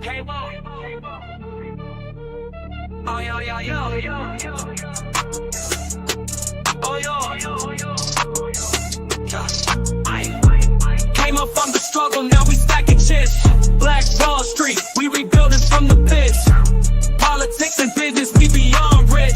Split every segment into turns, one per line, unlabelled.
Oh, yo, yo, yo, yo, yo. Oh, yo, yo, yo. Came up from the struggle, now we stacking chips. Black Wall Street, we rebuilding from the pits. Politics and business, we beyond rich.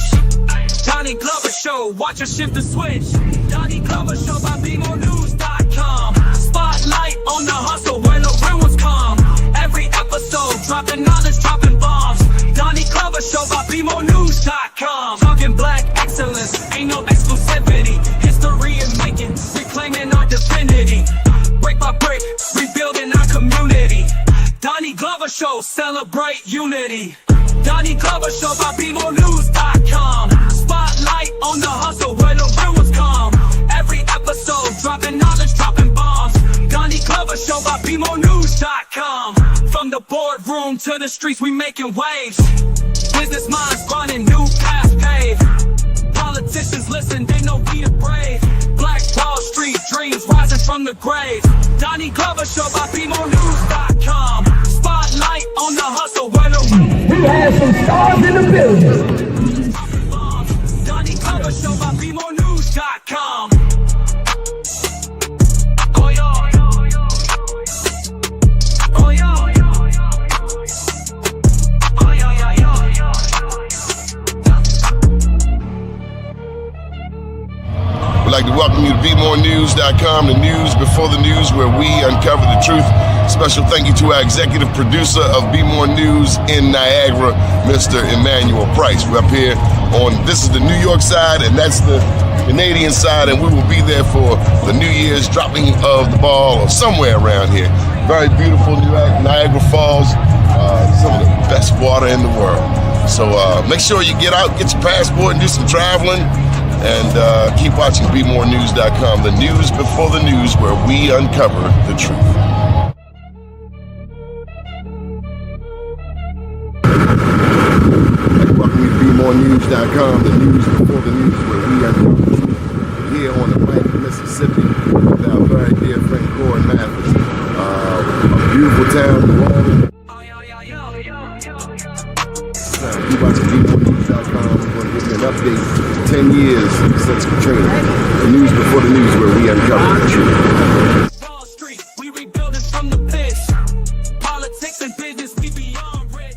Donnie Glover Show, watch her shift the switch. Donnie Glover Show by BMOnews.com. Spotlight on the hustle where the real ones come. Every episode, dropping knowledge, dropping bombs. Donnie Glover Show by BMOnews.com. Talking black excellence, ain't no exclusivity. History is making, reclaiming our divinity. Break by break, rebuilding our community. Donnie Glover Show, celebrate unity. Donnie Glover Show by BMOnews.com. Spotlight on the hustle where the real ones come. Every episode, dropping knowledge, dropping bombs. Donnie Glover Show by BMOnews.com. From the boardroom to the streets, we making waves. Business minds running new paths paved. Politicians listen, they know we the brave. Black Wall Street dreams rising from the grave. Donnie Glover Show by BMOnews.com. Spotlight on the hustle where the
we have some stars in the building.
Donnie Glover Show by BMOnews.com. Oh yo, oh yo, oh yo, yo.
We'd like to welcome you to BeMoreNews.com, the news before the news, where we uncover the truth. Special thank you to our executive producer of Be More News in Niagara, Mr. Emmanuel Price. We're up here on, this is the New York side, and that's the Canadian side, and we will be there for the New Year's dropping of the ball or somewhere around here. Very beautiful Niagara Falls, some of the best water in the world. So make sure you get out, get your passport, and do some traveling. And keep watching BeMoreNews.com, the news before the news, where we uncover the truth. Welcome to BeMoreNews.com, the news before the news, where we uncover the truth. Here on the Bank of Mississippi with our very dear friend Corey Mathis. A beautiful town, New Orleans. Keep watching BeMoreNews.com. We're going to give you an update. 10 years since Katrina. The news before the news, where we uncover the truth.
Wall Street, we rebuilding from the pits. Politics and business, we beyond rich.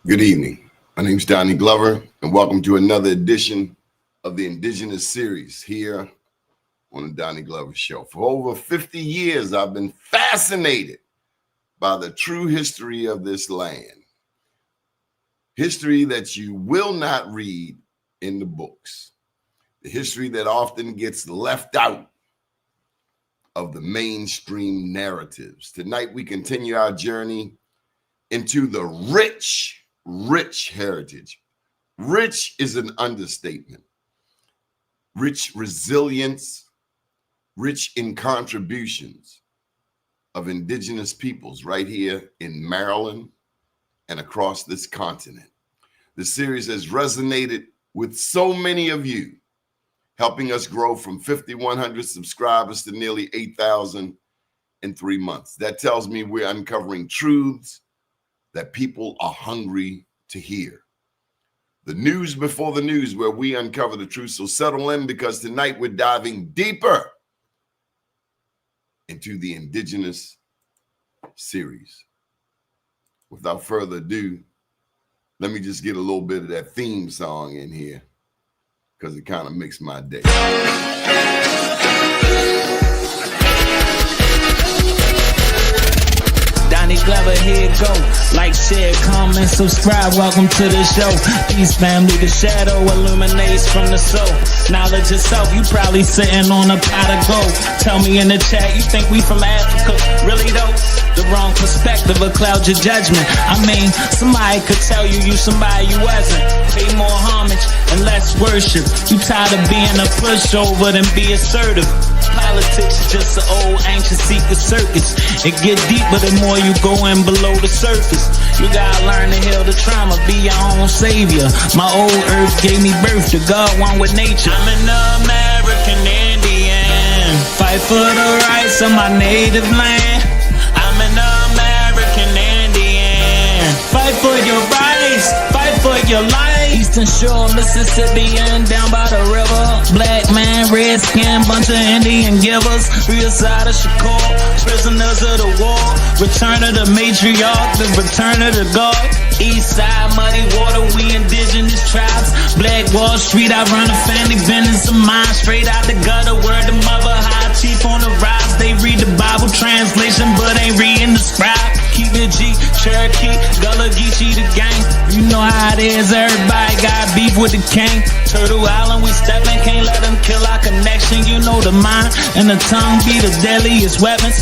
Good evening. My name's Donnie Glover, and welcome to another edition of the Indigenous Series here on the Donnie Glover Show. For over 50 years, I've been fascinated by the true history of this land. History that you will not read in the books. The history that often gets left out of the mainstream narratives. Tonight, we continue our journey into the rich heritage. Rich is an understatement. Rich resilience, rich in contributions of indigenous peoples right here in Maryland and across this continent. The series has resonated with so many of you, helping us grow from 5,100 subscribers to nearly 8,000 in 3 months. That tells me we're uncovering truths that people are hungry to hear. The news before the news, where we uncover the truth. So settle in, because tonight we're diving deeper into the Indigenous Series. Without further ado, let me just get a little bit of that theme song in here, because it kind of makes my day.
Donnie Glover, here it go. Like, share, comment, subscribe. Welcome to the show. Peace, family. The shadow illuminates from the soul. Knowledge yourself. You probably sitting on a pot of gold. Tell me in the chat, you think we from Africa? Really though? The wrong perspective will cloud your judgment. I mean, somebody could tell you somebody you wasn't. Pay more homage and less worship. You tired of being a pushover than be assertive. Politics is just an old ancient secret circus. It get deeper the more you go in below the surface. You gotta learn to heal the trauma, be your own savior. My old earth gave me birth to God, one with nature. I'm an American Indian. Fight for the rights rights of my native land. I'm an American Indian. Fight for your rights, fight for your life. Eastern Shore, Mississippi, and down by the river. Black man, red skin, bunch of Indian givers. Real side of Shakur, prisoners of the war. Return of the matriarch, the return of the God. East side, muddy water, we indigenous tribes. Black Wall Street, I run a family business of mine. Straight out the gutter, word the mother, high chief on the rise. They read the Bible translation, but ain't reading the scribe. Keep it G, Cherokee, Gullah Geechee the gang. You know how it is, everybody got beef with the king. Turtle Island, we steppin', can't let them kill our connection. You know the mind and the tongue be the deadliest weapons.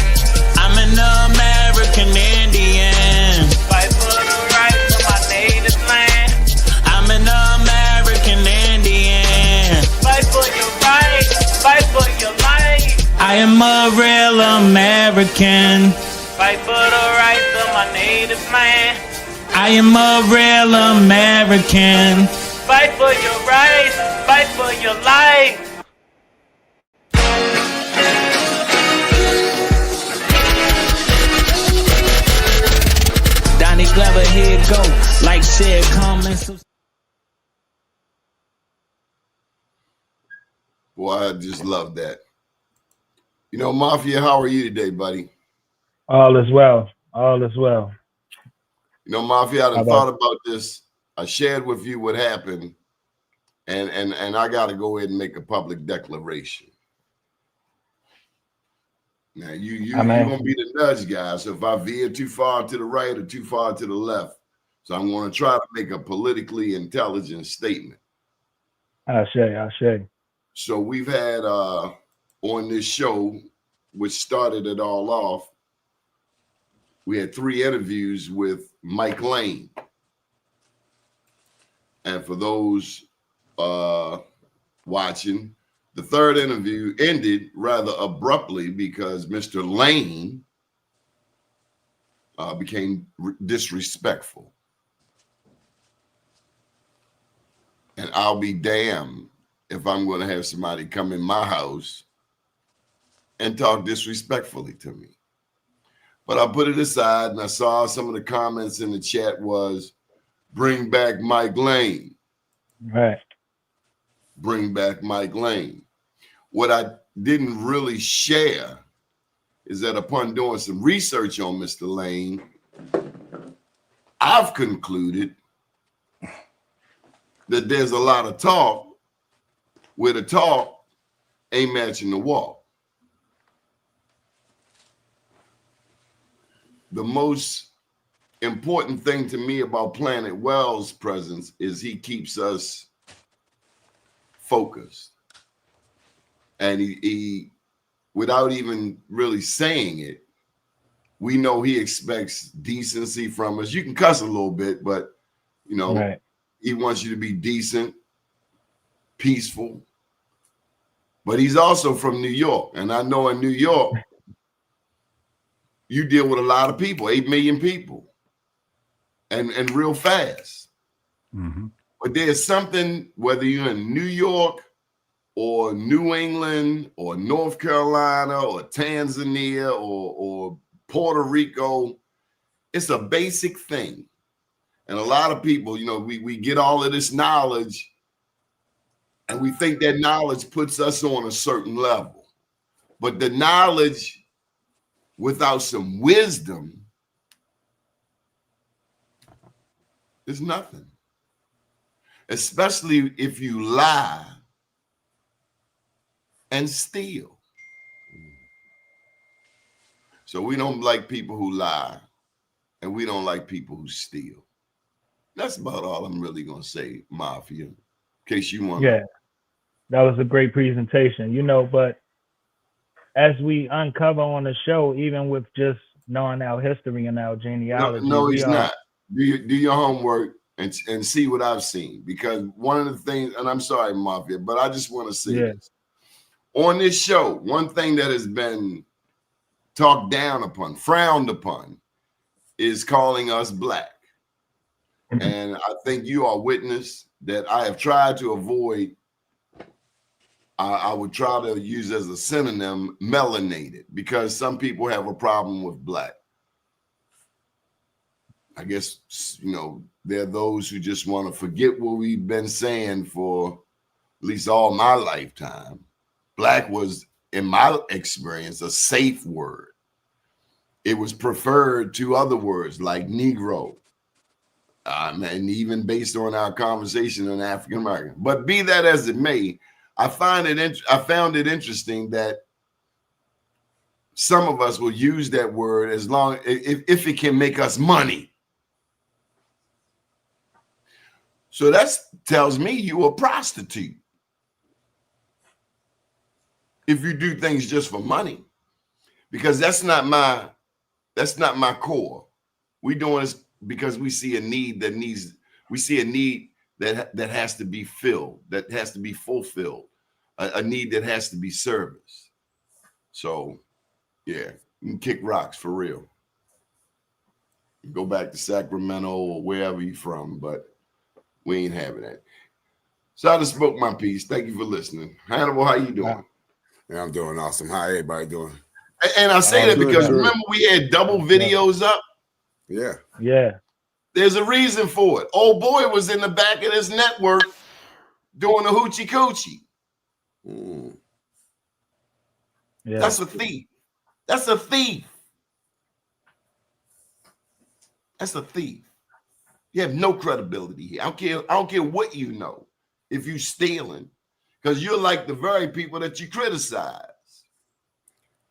I'm an American Indian. Fight for the rights of my native land. I'm an American Indian. Fight for your rights, fight for your life. I am a real American. Fight for the rights of my native land. I am a real American. Fight for your rights, fight for your life. Donnie Glover, here it go. Like, share, comment.
Boy, I just love that. You know, Mafia, how are you today, buddy?
All is well. All is well.
You know, Mafia, I thought about this. I shared with you what happened, and I got to go ahead and make a public declaration. Now, you're going to be the nudge guy, so if I veer too far to the right or too far to the left, so I'm going to try to make a politically intelligent statement.
Ashe.
So we've had on this show, which started it all off, we had 3 interviews with Mike Lane. And for those watching, the 3rd interview ended rather abruptly because Mr. Lane became disrespectful. And I'll be damned if I'm going to have somebody come in my house and talk disrespectfully to me. But I put it aside, and I saw some of the comments in the chat was, bring back Mike Lane.
Right.
Bring back Mike Lane. What I didn't really share is that upon doing some research on Mr. Lane, I've concluded that there's a lot of talk where the talk ain't matching the walk. The most important thing to me about Planet Well's presence is he keeps us focused. And he without even really saying it, we know he expects decency from us. You can cuss a little bit, but, you know,
right.
He wants you to be decent, peaceful. But he's also from New York. And I know in New York, you deal with a lot of people, 8 million people, and real fast.
Mm-hmm.
But there's something, whether you're in New York or New England or North Carolina or Tanzania or Puerto Rico, it's a basic thing. And a lot of people, you know, we get all of this knowledge and we think that knowledge puts us on a certain level. But the knowledge without some wisdom is nothing. Especially if you lie and steal. So we don't like people who lie, and we don't like people who steal. That's about all I'm really going to say, Mafia, in case you want.
Yeah, that was a great presentation, you know, but as we uncover on the show, even with just knowing our history and our genealogy.
No, he's not. Do your homework and see what I've seen. Because one of the things, and I'm sorry, Mafia, but I just want to say this. On this show, one thing that has been talked down upon, frowned upon, is calling us black. And I think you are witness that I have tried to avoid I would try to use as a synonym melanated, because some people have a problem with black. I guess, there are those who just want to forget what we've been saying for at least all my lifetime. Black was, in my experience, a safe word. It was preferred to other words like Negro, and even based on our conversation on African American. But be that as it may, I found it interesting that some of us will use that word as long if it can make us money. So that tells me you're a prostitute if you do things just for money, because that's not my core. We doing this because we see a need that has to be filled, that has to be fulfilled, a need that has to be serviced. So, yeah, you can kick rocks for real. Go back to Sacramento or wherever you're from, but we ain't having that. So I just spoke my piece. Thank you for listening. Hannibal, how you doing?
Yeah, I'm doing awesome. How everybody doing?
And I say that because remember we had double videos up?
Yeah.
Yeah.
There's a reason for it. Old boy was in the back of this network doing the hoochie coochie.
Mm.
Yeah.
That's a thief. That's a thief. That's a thief. You have no credibility here. I don't care what you know if you stealing, because you're like the very people that you criticize.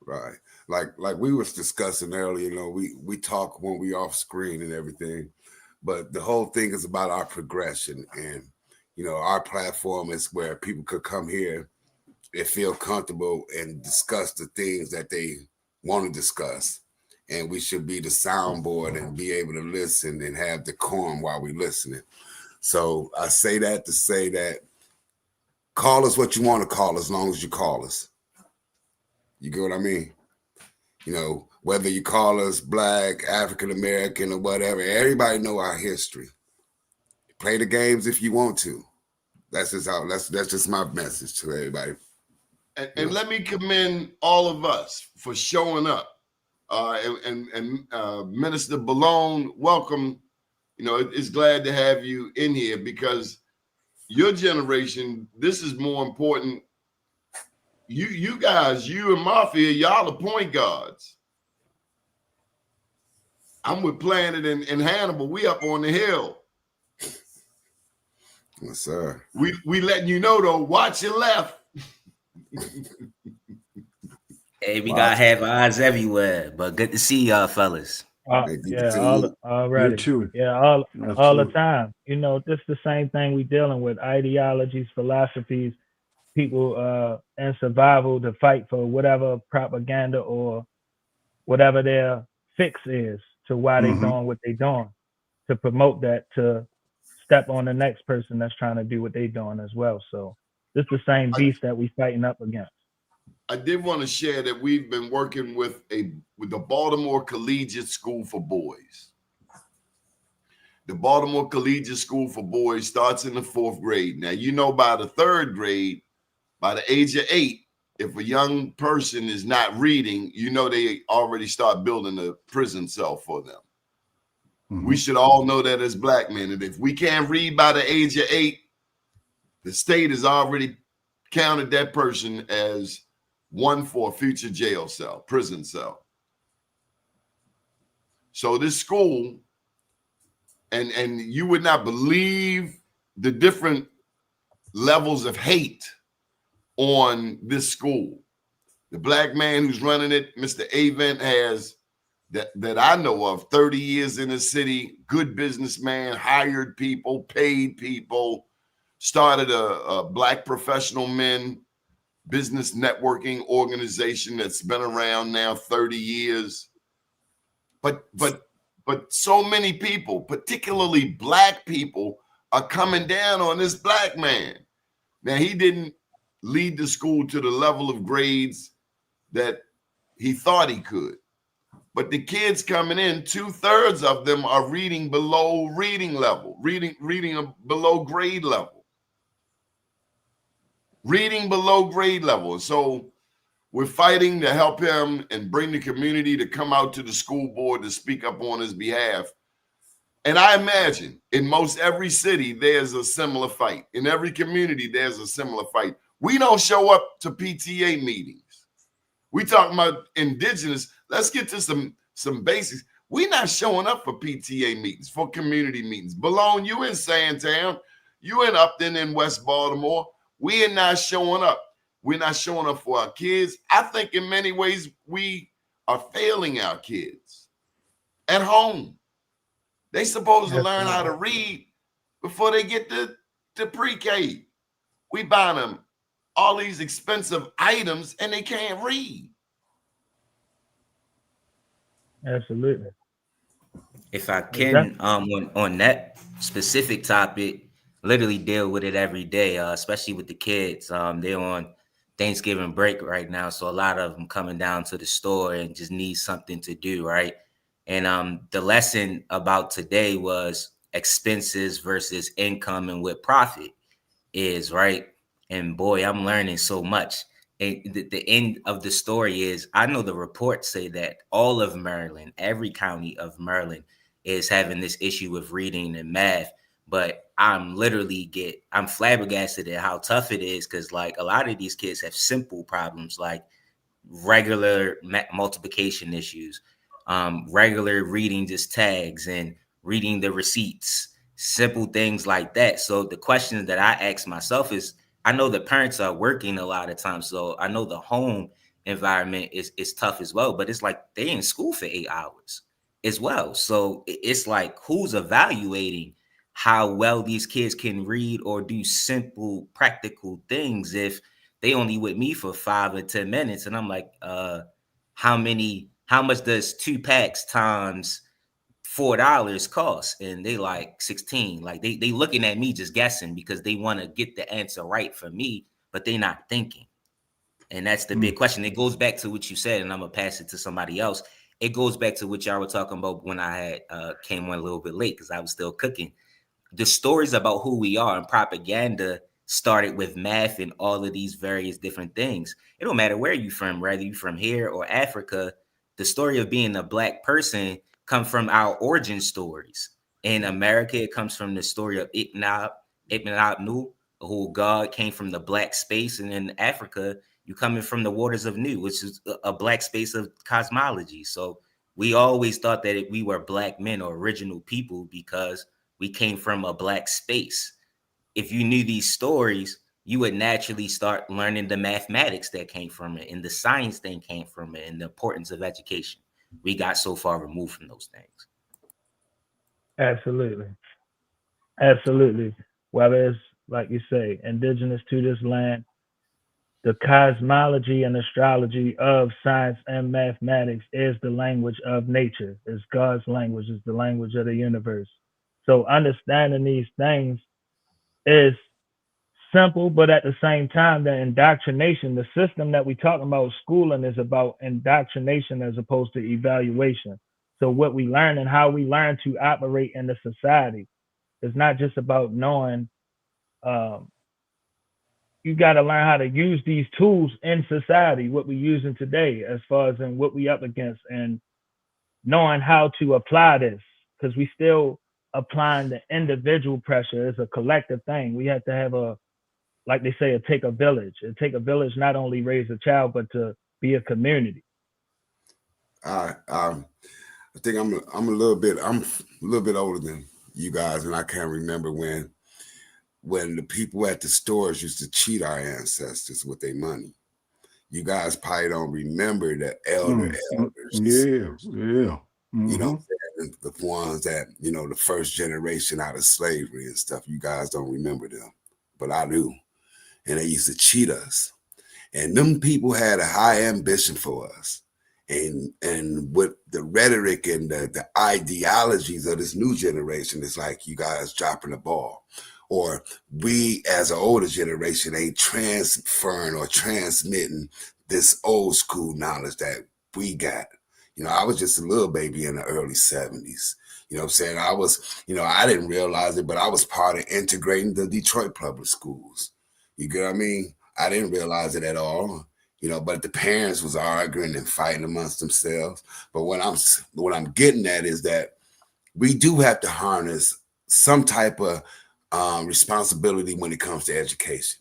Right. Like we was discussing earlier, we talk when we off screen and everything, but the whole thing is about our progression. And, our platform is where people could come here and feel comfortable and discuss the things that they want to discuss. And we should be the soundboard and be able to listen and have decorum while we're listening. So I say that to say that call us what you want to call as long as you call us. You get what I mean? Whether you call us Black, African American, or whatever, everybody know our history. Play the games if you want to. That's just my message to everybody.
And let me commend all of us for showing up. And Minister Balone, welcome. It's glad to have you in here, because your generation, this is more important. You guys, you and Mafia, y'all are point guards. I'm with Planet and Hannibal. We up on the hill.
Yes, sir.
We letting you know though, watch your left.
Hey, we gotta have eyes everywhere, but good to see y'all, fellas.
Already.
You too.
Yeah, all
Absolutely.
the time. This the same thing we dealing with: ideologies, philosophies, people in survival to fight for whatever propaganda or whatever their fix is to why they doing what they doing, to promote that, to step on the next person that's trying to do what they doing as well. So this the same beast that we fighting up against.
I did want to share that we've been working with the Baltimore Collegiate School for Boys. The Baltimore Collegiate School for Boys starts in the 4th grade. Now, by the 3rd grade, by the age of 8, if a young person is not reading, they already start building a prison cell for them. Mm-hmm. We should all know that as Black men. And if we can't read by the age of 8, the state has already counted that person as one for a future jail cell, prison cell. So this school, and you would not believe the different levels of hate on this school. The Black man who's running it, Mr. Avent, has that I know of 30 years in the city, good businessman, hired people, paid people, started a Black professional men business networking organization that's been around now 30 years. But so many people, particularly Black people, are coming down on this Black man. Now, he didn't lead the school to the level of grades that he thought he could. But the kids coming in, 2/3 of them are reading below reading level, reading below grade level. reading below grade level. So we're fighting to help him and bring the community to come out to the school board to speak up on his behalf. And I imagine in most every city, there's a similar fight. In every community, there's a similar fight. We don't show up to PTA meetings. We talking about indigenous. Let's get to some basics. We're not showing up for PTA meetings, for community meetings. Malone, you in Sandtown, you in Upton in West Baltimore. We are not showing up. We're not showing up for our kids. I think in many ways we are failing our kids at home. They supposed to learn how to read before they get to pre-K. We buy them all these expensive items and they can't read.
Absolutely.
If I can, on that specific topic, literally deal with it every day, especially with the kids. They're on Thanksgiving break right now, so a lot of them coming down to the store and just need something to do, right? And the lesson about today was expenses versus income and what profit is, right? And boy, I'm learning so much. And the end of the story is, I know the reports say that all of Maryland, every county of Maryland is having this issue with reading and math. But I'm flabbergasted at how tough it is, because like a lot of these kids have simple problems like regular multiplication issues, regular reading just tags and reading the receipts, simple things like that. So the question that I ask myself is, I know the parents are working a lot of times, so I know the home environment is tough as well, but it's like they're in school for 8 hours as well. So it's like, who's evaluating how well these kids can read or do simple practical things if they only with me for 5 or 10 minutes? And I'm like, how much does 2 packs times $4 cost? And they like 16. Like they looking at me just guessing because they want to get the answer right for me, but they not thinking. And that's the big question. It goes back to what you said, and I'm gonna pass it to somebody else. It goes back to what y'all were talking about when I had came on a little bit late because I was still cooking. The stories about who we are and propaganda started with math and all of these various different things. It don't matter where you from, whether you from here or Africa. The story of being a Black person come from our origin stories. In America, it comes from the story of Ibn Nu, who God came from the Black space, and in Africa, you coming from the waters of Nu, which is a Black space of cosmology. So we always thought that we were Black men or original people because we came from a Black space. If you knew these stories, you would naturally start learning the mathematics that came from it and the science that came from it and the importance of education. We got so far removed from those things.
Absolutely. Absolutely. Whether it's, like you say, indigenous to this land, the cosmology and astrology of science and mathematics is the language of nature. It's God's language. It's the language of the universe. So understanding these things is simple, but at the same time, the indoctrination, the system that we talking about, schooling, is about indoctrination as opposed to evaluation. So what we learn and how we learn to operate in the society is not just about knowing. You got to learn how to use these tools in society, what we're using today, as far as in what we up against, and knowing how to apply this, because we still applying the individual pressure as a collective thing. We have to have like they say, take a village. It take a village not only raise a child, but to be a community.
I think I'm a little bit older than you guys, and I can't remember when the people at the stores used to cheat our ancestors with their money. You guys probably don't remember the elders.
Yeah. Mm-hmm.
You know, the ones that, the first generation out of slavery and stuff. You guys don't remember them, but I do. And they used to cheat us. And them people had a high ambition for us. And with the rhetoric and the ideologies of this new generation, it's like you guys dropping the ball. Or we as an older generation ain't transferring or transmitting this old school knowledge that we got. I was just a little baby in the early 70s. You know what I'm saying? I was, I didn't realize it, but I was part of integrating the Detroit public schools. You get what I mean? I didn't realize it at all, you know, but the parents was arguing and fighting amongst themselves. But what I'm getting at is that we do have to harness some type of responsibility when it comes to education.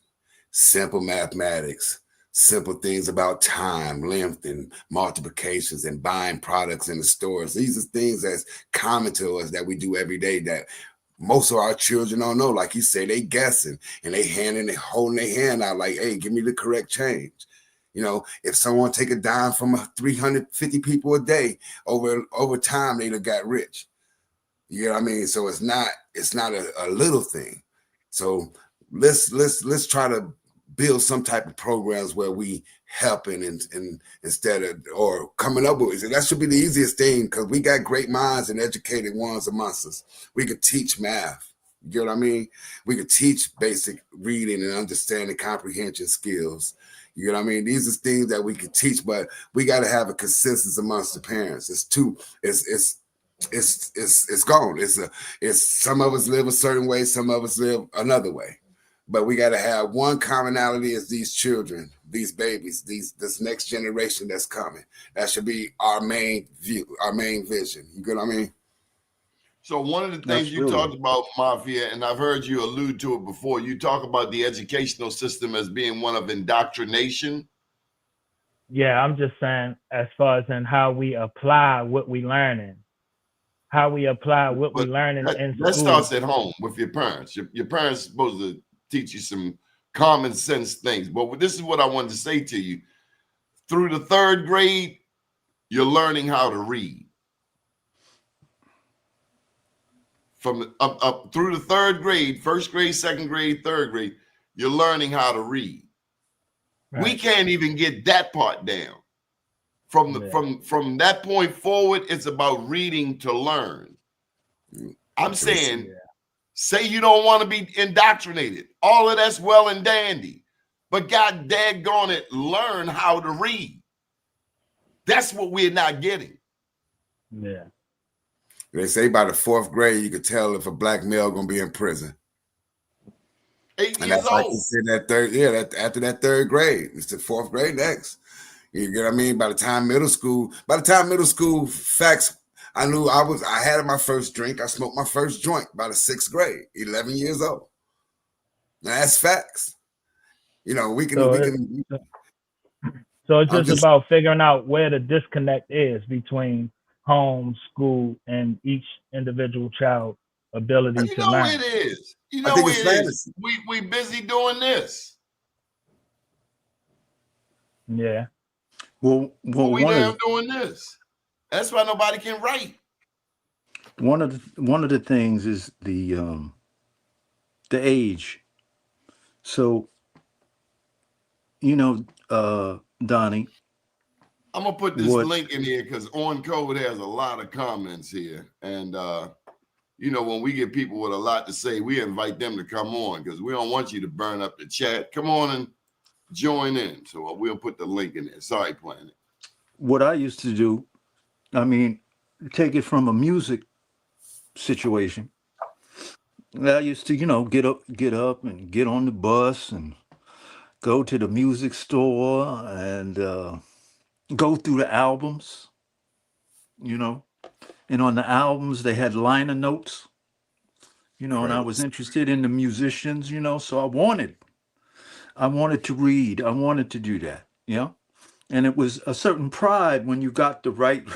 Simple mathematics, simple things about time, length, and multiplications, and buying products in the stores. These are things that's common to us that we do every day that most of our children don't know. Like you say, they guessing and they holding their hand out like, hey, give me the correct change. You know, if someone take a dime from 350 people a day, over time, they'd have got rich. You know what I mean? So it's not a little thing. So let's try to build some type of programs where we helping and instead of or coming up with it. That should be the easiest thing because we got great minds and educated ones amongst us. We could teach math. You know what I mean? We could teach basic reading and understanding comprehension skills. You know what I mean? These are things that we could teach, but we got to have a consensus amongst the parents. It's gone. It's some of us live a certain way, some of us live another way. But we got to have one commonality as these children, these babies, this next generation that's coming. That should be our main view, our main vision. You get what I mean?
So one of the things you talked about, Mafia, and I've heard you allude to it before, you talk about the educational system as being one of indoctrination.
Yeah, I'm just saying as far as in how we apply what we learning. How we apply what we learning in school.
That starts at home with your parents. Your parents are supposed to teach you some common sense things. But this is what I wanted to say to you. Through the third grade, you're learning how to read. From up through the third grade, first grade, second grade, third grade, you're learning how to read. Right. We can't even get that part down. From that point forward, it's about reading to learn. I'm saying, say you don't want to be indoctrinated. All of that's well and dandy. But God daggone it, learn how to read. That's what we're not getting.
Yeah.
They say by the fourth grade, you could tell if a black male gonna be in prison.
8
and
years
that's like
old.
you said, after that third grade, it's the fourth grade next. You get what I mean? By the time middle school facts, I had my first drink. I smoked my first joint by the sixth grade, 11 years old. Now that's facts. You know,
So it's just about figuring out where the disconnect is between home, school, and each individual child's ability to learn.
You know it is. You know it is. We busy doing this.
Yeah.
Well, we damn doing this. That's why nobody can write.
One of the things is the age. So, you know, Donnie.
I'm gonna put this link in here because On Code has a lot of comments here, and you know, when we get people with a lot to say, we invite them to come on because we don't want you to burn up the chat. Come on and join in. So we'll put the link in there. Sorry, Planet.
What I used to do, I mean, take it from a music situation. I used to, you know, get up and get on the bus and go to the music store and go through the albums, you know. And on the albums, they had liner notes, you know, and I was interested in the musicians, you know, so I wanted to read. I wanted to do that, you know. And it was a certain pride when you got the right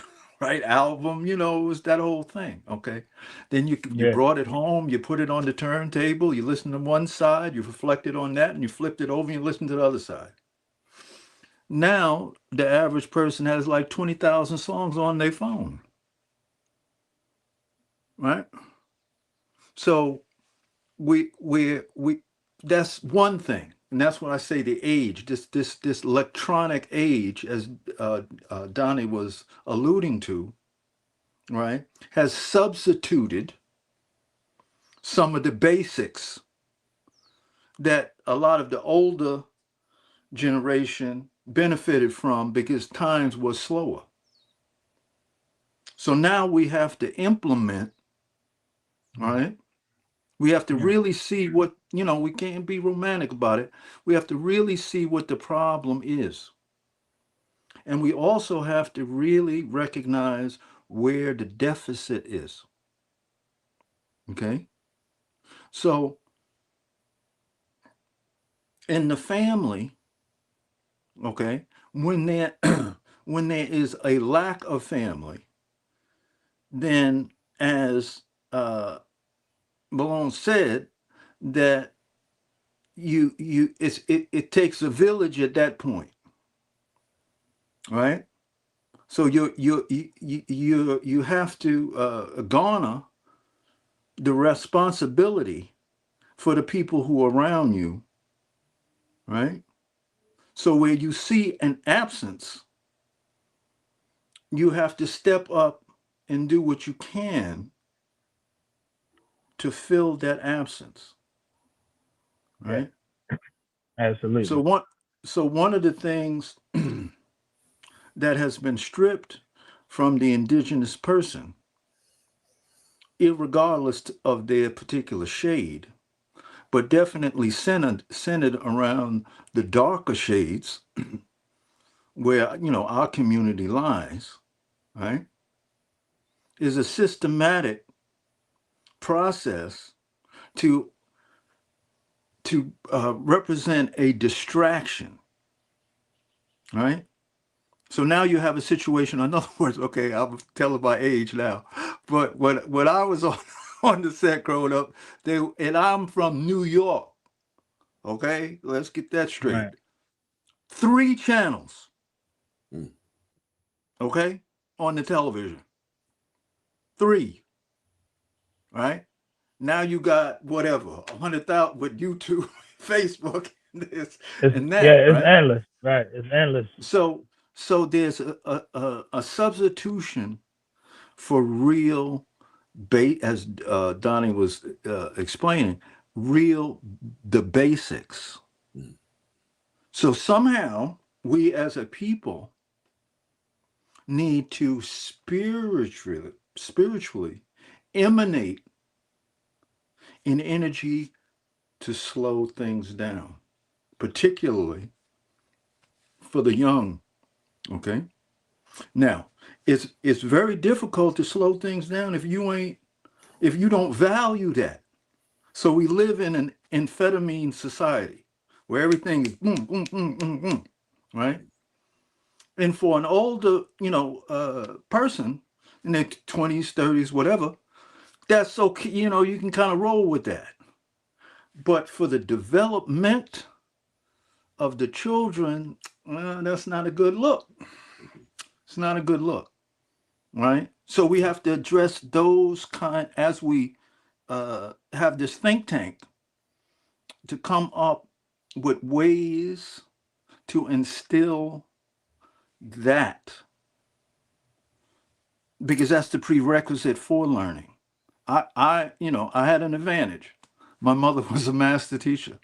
album, you know, it was that whole thing, okay? Then you brought it home, you put it on the turntable, you listened to one side, you reflected on that, and you flipped it over and you listened to the other side. Now, the average person has like 20,000 songs on their phone, right? So we that's one thing. And that's when I say the age, this electronic age, as Donnie was alluding to, right, has substituted some of the basics that a lot of the older generation benefited from because times was slower. So now we have to implement, right? We have to really see what we can't be romantic about it. We have to really see what the problem is. And we also have to really recognize where the deficit is. Okay? So in the family, okay, when there when there is a lack of family, then as Malone said, that it takes a village at that point, right? So you have to garner the responsibility for the people who are around you, right? So where you see an absence, you have to step up and do what you can to fill that absence,
Yeah,
right? So
absolutely.
one of the things that has been stripped from the indigenous person, irregardless of their particular shade, but definitely centered around the darker shades where our community lies, right, is a systematic process to represent a distraction, right? So now you have a situation. In other words, okay, I'm telling my age now, but when I was on on the set growing up, and I'm from New York. Okay, let's get that
Right.
straight. 3 channels,
Mm.
okay, on the television. 3, right? Now you got whatever 100,000 with YouTube, Facebook, this and that,
It's
right?
endless. Right. It's endless.
So there's a substitution for real as Donnie was explaining, real the basics.
Mm.
So somehow we as a people need to spiritually emanate an energy to slow things down, particularly for the young. Okay. Now, it's very difficult to slow things down if you don't value that. So we live in an amphetamine society where everything is boom, boom, boom, boom, boom, right? And for an older, person in their 20s, 30s, whatever, that's okay. You can kind of roll with that. But for the development of the children, that's not a good look. It's not a good look, right? So we have to address those as we have this think tank to come up with ways to instill that, because that's the prerequisite for learning. I had an advantage. My mother was a master teacher,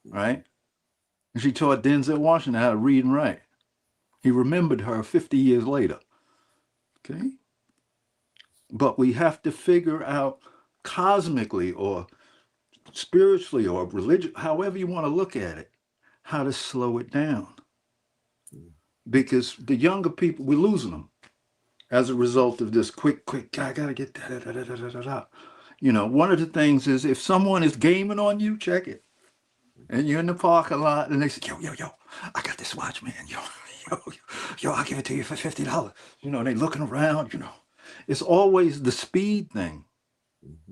right? And she taught Denzel Washington how to read and write. He remembered her 50 years later. Okay. But we have to figure out cosmically or spiritually or religious, however you want to look at it, how to slow it down. Because the younger people, we're losing them as a result of this quick, I gotta get that. Da, da, da, da, da, da. One of the things is if someone is gaming on you, check it. And you're in the parking lot and they say, yo, I got this watch, man. Yo, I'll give it to you for $50. They looking around, It's always the speed thing.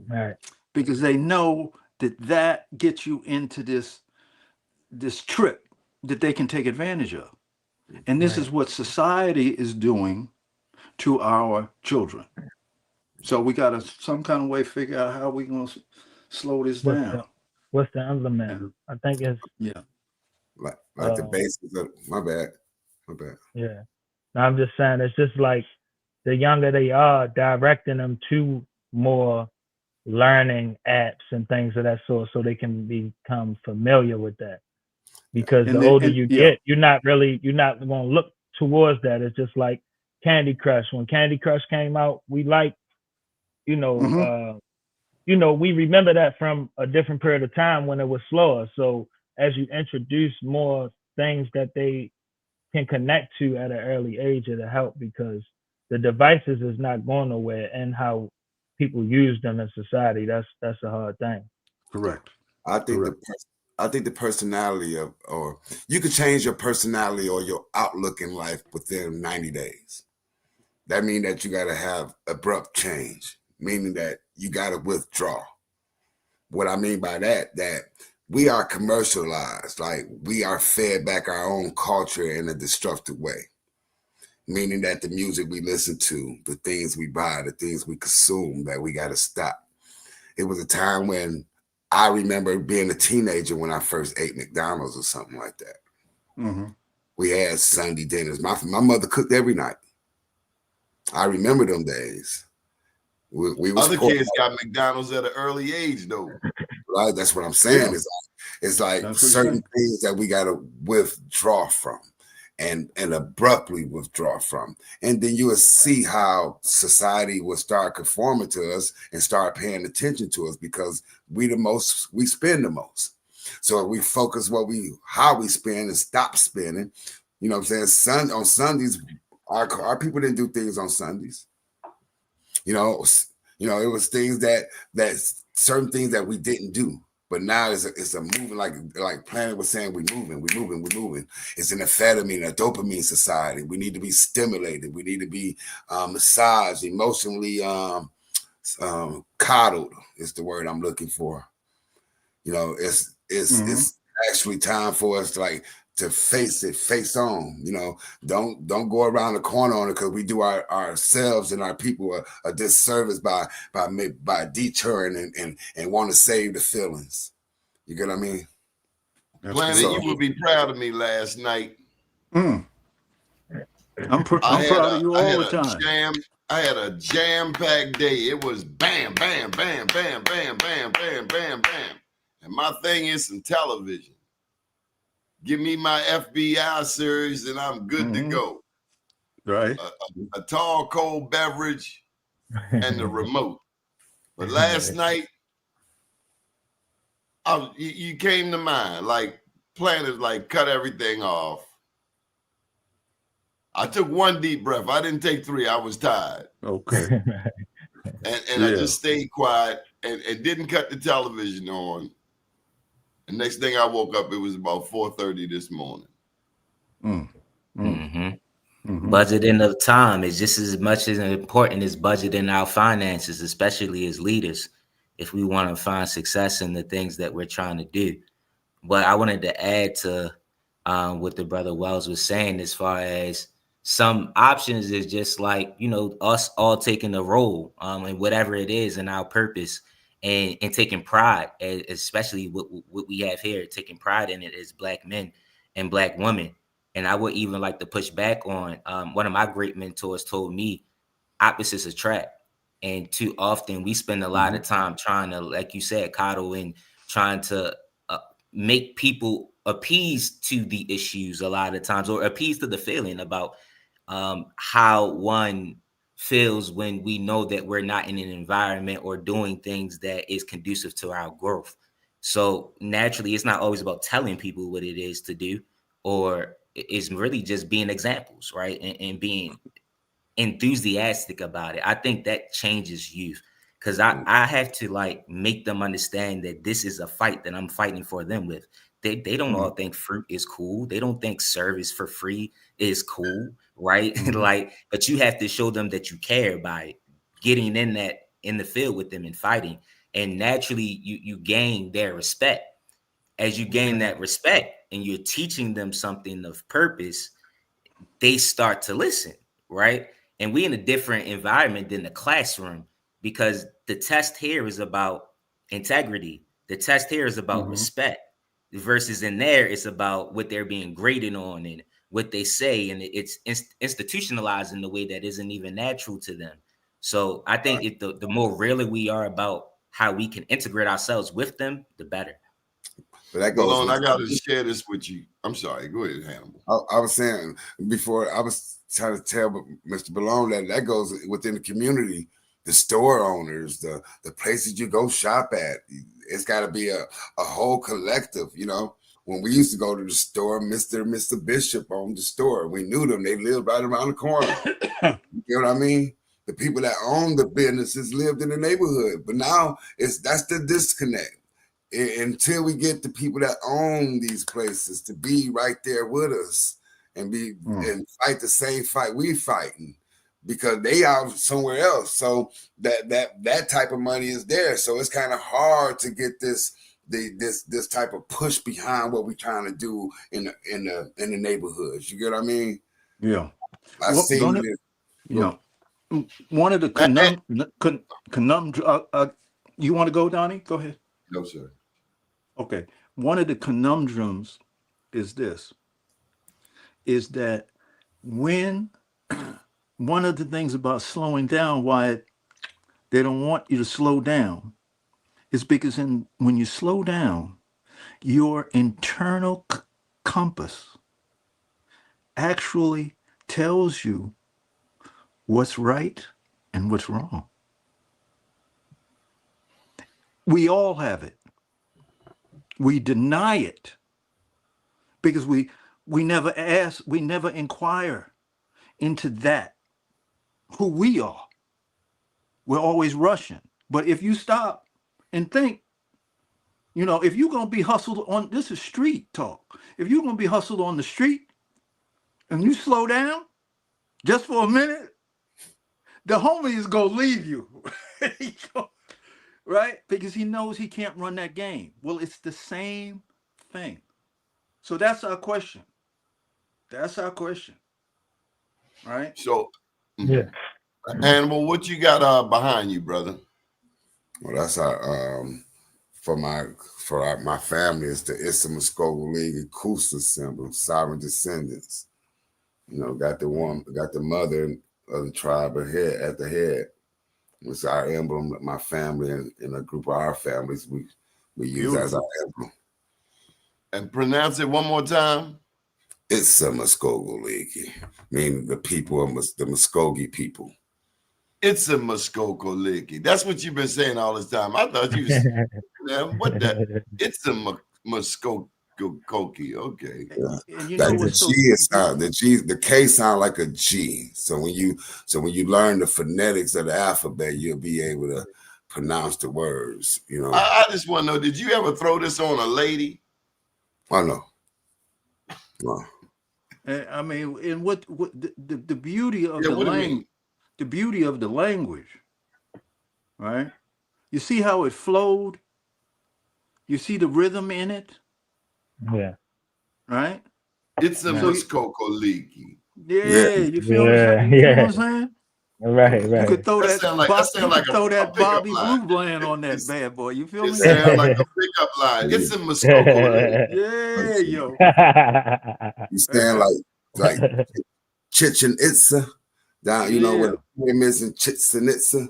Right.
Because they know that gets you into this trip that they can take advantage of. And this
Right.
is what society is doing to our children. So we got to some kind of way figure out how we going to slow this down.
What's the element?
And,
I think it's
like the basis of my bad.
Yeah. No, I'm just saying it's just like the younger they are, directing them to more learning apps and things of that sort so they can become familiar with that. Because the older you get, you're not going to look towards that. It's just like Candy Crush. When Candy Crush came out, we liked, we remember that from a different period of time when it was slower. So as you introduce more things that they can connect to at an early age, it'll help, because the devices is not going nowhere, and how people use them in society, that's a hard thing.
Correct.
I think
Correct.
I think the personality or you can change your personality or your outlook in life within 90 days. That means that you got to have abrupt change, meaning that you got to withdraw. What I mean by that we are commercialized, like we are fed back our own culture in a destructive way, meaning that the music we listen to, the things we buy, the things we consume, that we got to stop. It was a time when I remember being a teenager when I first ate McDonald's or something like that.
Mm-hmm.
We had Sunday dinners. My mother cooked every night. I remember them days. We was
Other kids got McDonald's at an early age, though.
Right, that's what I'm saying.
Yeah.
It's like certain things that we got to withdraw from, and abruptly withdraw from, and then you will see how society will start conforming to us and start paying attention to us, because we spend the most. So if we focus how we spend and stop spending, you know what I'm saying? On Sundays, our people didn't do things on Sundays. You know, it was things that certain things that we didn't do. But now it's a moving, like Planet was saying, we're moving. It's an amphetamine, a dopamine society. We need to be stimulated. We need to be massaged, emotionally coddled is the word I'm looking for. It's actually time for us to face on. Don't go around the corner on it, because we do ourselves and our people a disservice by detouring and want to save the feelings. You get what I mean?
Planet, you would be proud of me last night.
I'm proud of you all the time.
I had a jam-packed day. It was bam, bam, bam, bam, bam, bam, bam, bam, bam. And my thing is some television. Give me my FBI series and I'm good to go.
Right.
A tall, cold beverage and the remote. But last night, you came to mind. Like, Planet, cut everything off. I took one deep breath. I didn't take three. I was tired.
Okay.
And I just stayed quiet and didn't cut the television on. The next thing I woke up, it was about 4:30 this morning.
Budgeting of time is just as much as important as budgeting our finances, especially as leaders, if we want to find success in the things that we're trying to do. But I wanted to add to what the brother Wells was saying, as far as some options is just like, us all taking a role in whatever it is in our purpose. And taking pride, especially what we have here, taking pride in it as Black men and Black women. And I would even like to push back on one of my great mentors told me, opposites attract. And too often we spend a lot of time trying to, like you said, coddle and trying to make people appease to the issues a lot of times, or appease to the feeling about how one feels when we know that we're not in an environment or doing things that is conducive to our growth. So naturally, it's not always about telling people what it is to do, or it's really just being examples, right? And being enthusiastic about it. I think that changes youth, because I have to make them understand that this is a fight that I'm fighting for them with. They don't all think fruit is cool. They don't think service for free is cool, right? But you have to show them that you care by getting in the field with them and fighting. And naturally, you gain their respect. As you gain that respect and you're teaching them something of purpose, they start to listen, right? And we in a different environment than the classroom, because the test here is about integrity. The test here is about respect. Versus in there, it's about what they're being graded on and what they say, and it's institutionalized in a way that isn't even natural to them. So I think the more really we are about how we can integrate ourselves with them, the better.
But that goes.
Hold on, I got to share this with you. I'm sorry. Go ahead, Hannibal.
I was saying before, I was trying to tell Mr. Balone that goes within the community. the store owners, the places you go shop at. It's got to be a whole collective, you know. When we used to go to the store, Mr. Bishop owned the store. We knew them. They lived right around the corner. You know what I mean? The people that owned the businesses lived in the neighborhood. But now that's the disconnect. Until we get the people that own these places to be right there with us and and fight the same fight we fighting, because they are somewhere else. So that type of money is there. So it's kind of hard to get this type of push behind what we're trying to do in the neighborhoods. You get what I mean?
Yeah.
I see it.
You know, one of the conundrums. You want to go, Donnie? Go ahead.
No, sir.
Okay. One of the conundrums is that when one of the things about slowing down, why they don't want you to slow down, is because when you slow down, your internal compass actually tells you what's right and what's wrong. We all have it. We deny it because we never ask, we never inquire into that, who we are. We're always rushing. But if you stop and think, you know, if you're going to be hustled on, this is street talk. If you're going to be hustled on the street and you slow down just for a minute, the homie is going to leave you. Right? Because he knows he can't run that game. Well, it's the same thing. So that's our question. Right?
So,
Yeah.
Hannibal, what you got behind you, brother?
Well, that's our for my family, it's the Issa Muskogee League and Kusa symbol, sovereign descendants. You know, got the mother of the tribe ahead at the head. It's our emblem that my family and a group of our families we use as our emblem.
And pronounce it one more time.
It's a Muskogee League, meaning the people of the Muskogee people.
It's a Muskogee League. That's what you've been saying all this time. I thought you was what that? It's a Muskogee. Okay.
Yeah.
And you
like
know
the K sound like a G. So when you learn the phonetics of the alphabet, you'll be able to pronounce the words. You know.
I just want to know: did you ever throw this on a lady?
Oh no. No.
I mean, and what the beauty of the language, the beauty of the language, right? You see how it flowed. You see the rhythm in it.
Yeah.
Right?
It's a Muskogee League.
Yeah, you feel what I'm saying? You feel what I'm saying?
Right.
You could throw that
like
Bobby Blue bland on that bad boy. You feel me?
It sounds like a pickup line. It's a Muskogee League.
Yeah, yo.
You stand like Chichen Itza down, you know, where the pyramids in Chichen Itza.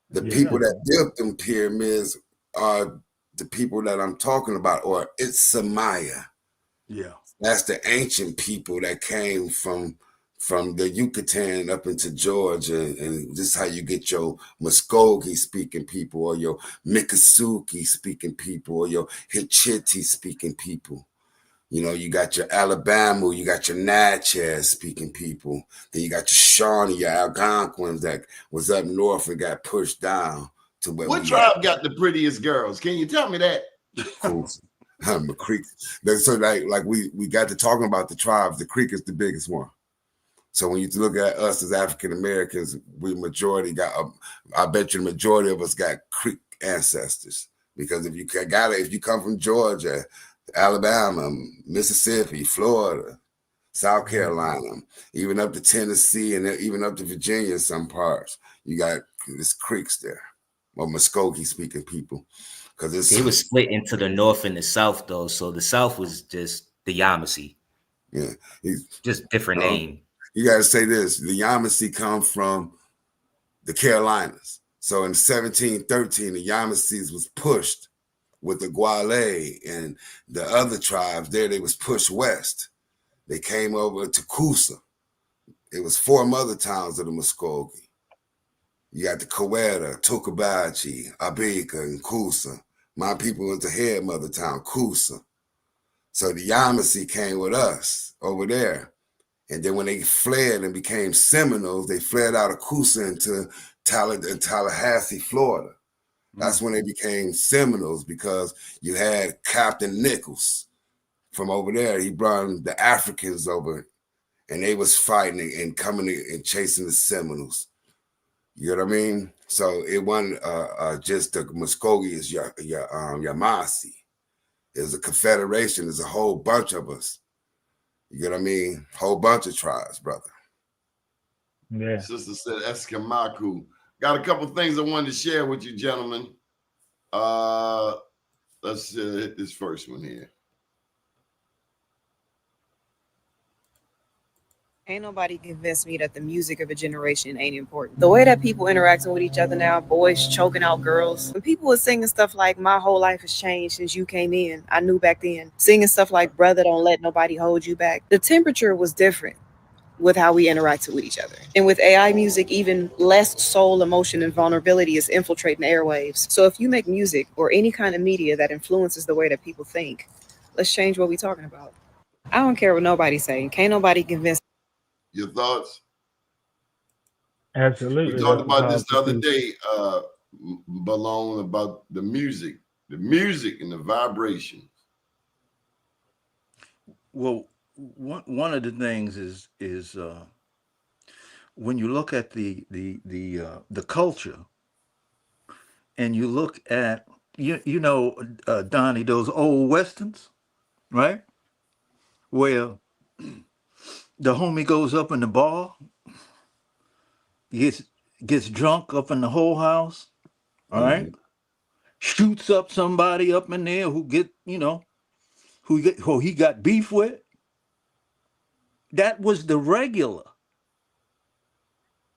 The people that built them pyramids are the people that I'm talking about, or Itza Maya.
Yeah.
That's the ancient people that came from the Yucatan up into Georgia, and this is how you get your Muskogee speaking people, or your Miccosukee speaking people, or your Hitchiti speaking people. You know, you got your Alabama, you got your Natchez speaking people, then you got your Shawnee, your Algonquins that was up north and got pushed down to where.
What tribe got the prettiest girls? Can you tell me that?
The Creek. So like we got to talking about the tribes. The Creek is the biggest one. So when you look at us as African Americans, we majority got. I bet you the majority of us got Creek ancestors, because if you come from Georgia, Alabama, Mississippi, Florida, South Carolina, even up to Tennessee, and even up to Virginia in some parts, you got this Creeks there, or Muskogee speaking people. Because
they was split into the North and the South, though. So the South was just the Yamasee.
Yeah.
Just different name.
You got to say this. The Yamasee come from the Carolinas. So in 1713, the Yamasees was pushed with the Guale and the other tribes there. They was pushed west. They came over to Coosa. It was 4 mother towns of the Muskogee. You got the Coweta, Tokabachi, Abika, and Kusa. My people went to head mother town, Kusa. So the Yamasee came with us over there. And then when they fled and became Seminoles, they fled out of Kusa into Tallahassee, Florida. That's when they became Seminoles, because you had Captain Nichols from over there. He brought the Africans over, and they was fighting and coming and chasing the Seminoles. You know what I mean? So it wasn't just the Muskogees, Yamasee. It was a confederation. There's a whole bunch of us. You get what I mean? Whole bunch of tribes, brother.
Yeah.
Sister said Eskamaku. Got a couple things I wanted to share with you, gentlemen. Let's hit this first one here.
Ain't nobody convinced me that the music of a generation ain't important. The way that people interacting with each other now, boys choking out girls. When people were singing stuff like "My whole life has changed since you came in," I knew back then. Singing stuff like "Brother, don't let nobody hold you back." The temperature was different with how we interacted with each other. And with AI music, even less soul, emotion, and vulnerability is infiltrating the airwaves. So if you make music or any kind of media that influences the way that people think, let's change what we're talking about. I don't care what nobody's saying. Can't nobody convince.
Your thoughts?
Absolutely.
We talked
That's a
about this the
powerful
other
piece.
day, Balone, about the music and the vibration.
Well, one of the things is when you look at the culture, and you look at Donnie, those old westerns, right? Where the homie goes up in the bar, gets gets drunk up in the whole house, all right? Shoots up somebody up in there who he got beef with. That was the regular.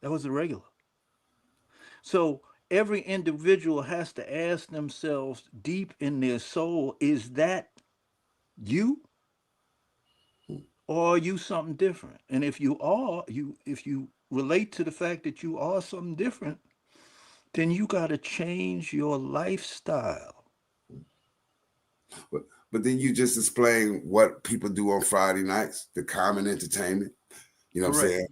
That was the regular. So every individual has to ask themselves deep in their soul, is that you? Or are you something different? And if you relate to the fact that you are something different, then you got to change your lifestyle.
But then you just explain what people do on Friday nights, the common entertainment. You know what I'm saying?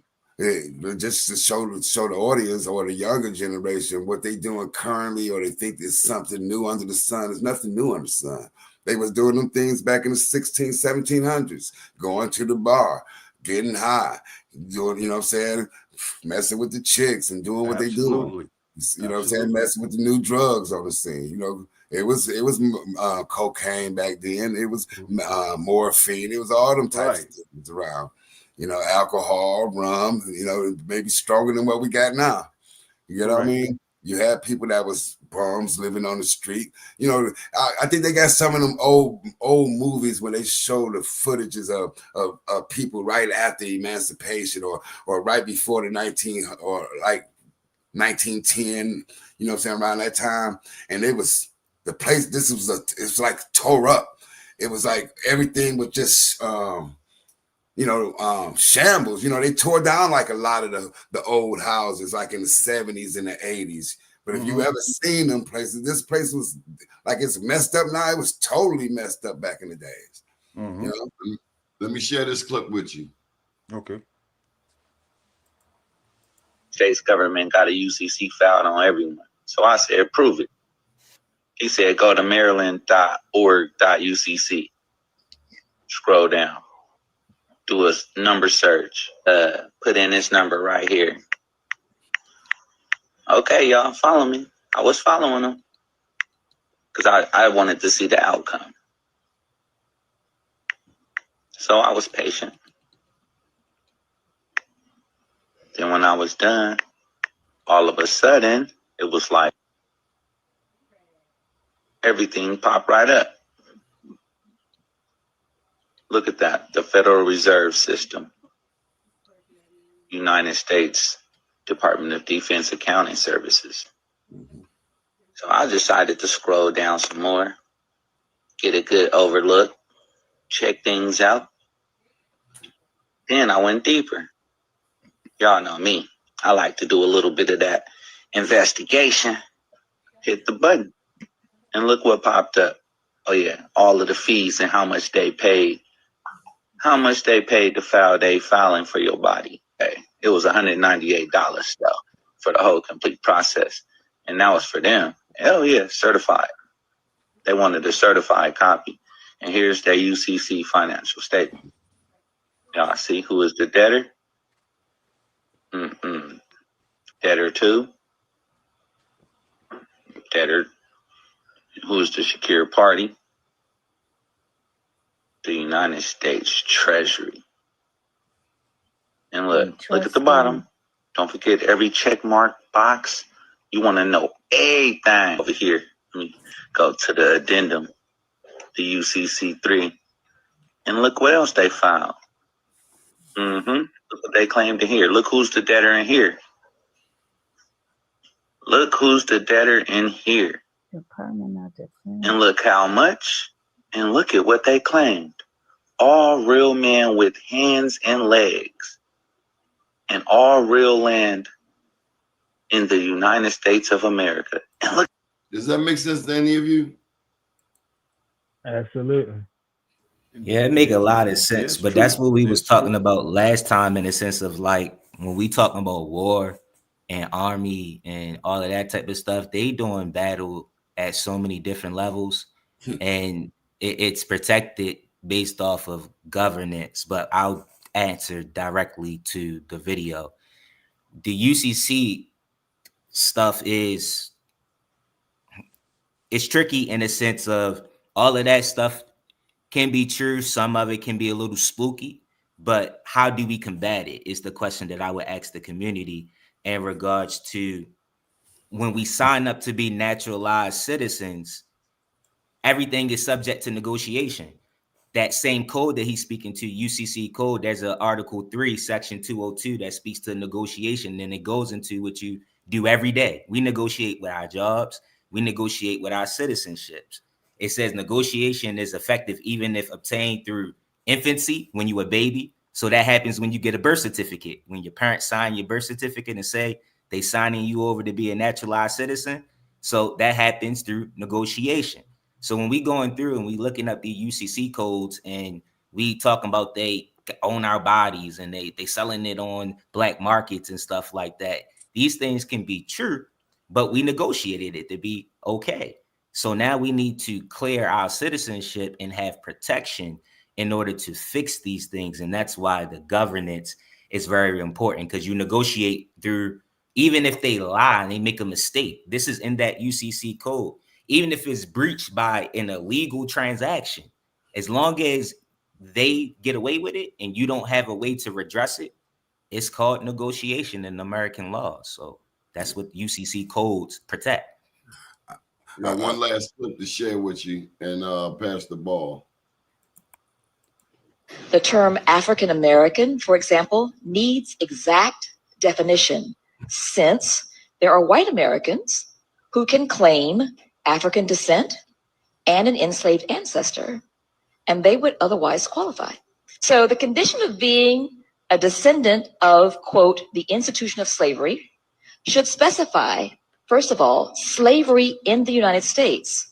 Just to show the audience or the younger generation what they doing currently, or they think there's something new under the sun. There's nothing new under the sun. They was doing them things back in the 1700s, going to the bar, getting high, doing, you know what I'm saying, messing with the chicks and doing what they doing. You know what I'm saying, messing with the new drugs on the scene. You know, it was cocaine back then. It was morphine. It was all them types of things around. You know, alcohol, rum, you know, maybe stronger than what we got now. You know what I mean? You had people that was bums living on the street. You know, I think they got some of them old movies when they show the footages of people right after emancipation or right before the 1910, you know what I'm saying, around that time. And it was the place, it's like tore up. It was like everything was just shambles. You know, they tore down like a lot of the old houses, like in the 70s and the 80s. But if you ever seen them places, this place was like, it's messed up now. It was totally messed up back in the days. You know?
Let me share this clip with you.
Okay.
States government got a UCC filed on everyone. So I said, prove it. He said, go to maryland.org.ucc. Scroll down. Do a number search. Put in this number right here. Okay, y'all, follow me. I was following them because I wanted to see the outcome. So I was patient. Then when I was done, all of a sudden, it was like everything popped right up. Look at that, the Federal Reserve System, United States Department of Defense Accounting Services. So I decided to scroll down some more, get a good overlook, check things out. Then I went deeper. Y'all know me. I like to do a little bit of that investigation, hit the button, and look what popped up. Oh yeah, all of the fees and how much they paid. How much they paid to file they filing for your body. Hey, it was $198 though for the whole complete process. And that was for them. Hell yeah, certified. They wanted a certified copy. And here's their UCC financial statement. Y'all see who is the debtor? Debtor 2. Debtor, who's the secure party? The United States Treasury. And look at the bottom. Don't forget every check mark box. You want to know everything over here. Let me go to the addendum, the UCC3, and look what else they filed. Look what they claimed in here. Look who's the debtor in here. Look who's the debtor in here. And look how much. And look at what they claimed. All real men with hands and legs. And all real land in the United States of America. And look.
Does that make sense to any of you?
Absolutely.
Yeah, it make a lot of sense, but that's what we was talking about last time in the sense of like when we talking about war and army and all of that type of stuff, they doing battle at so many different levels, and it's protected based off of governance. But I'll answer directly to the video. The UCC stuff it's tricky in the sense of all of that stuff can be true. Some of it can be a little spooky, but how do we combat it is the question that I would ask the community in regards to when we sign up to be naturalized citizens, everything is subject to negotiation. That same code that he's speaking to, UCC code, there's an Article 3, Section 202 that speaks to negotiation, and it goes into what you do every day. We negotiate with our jobs. We negotiate with our citizenships. It says negotiation is effective even if obtained through infancy, when you a baby. So that happens when you get a birth certificate. When your parents sign your birth certificate and say they signing you over to be a naturalized citizen. So that happens through negotiation. So when we going through and we looking up the UCC codes and we talking about they own our bodies and they selling it on black markets and stuff like that, these things can be true, but we negotiated it to be okay. So now we need to clear our citizenship and have protection in order to fix these things. And that's why the governance is very important, because you negotiate through, even if they lie and they make a mistake, this is in that UCC code. Even if it's breached by an illegal transaction, as long as they get away with it and you don't have a way to redress it, it's called negotiation in American law. So that's what UCC codes protect.
Now, one last clip to share with you and pass the ball.
The term African American, for example, needs exact definition, since there are white Americans who can claim African descent and an enslaved ancestor, and they would otherwise qualify. So the condition of being a descendant of, quote, the institution of slavery should specify, first of all, slavery in the United States,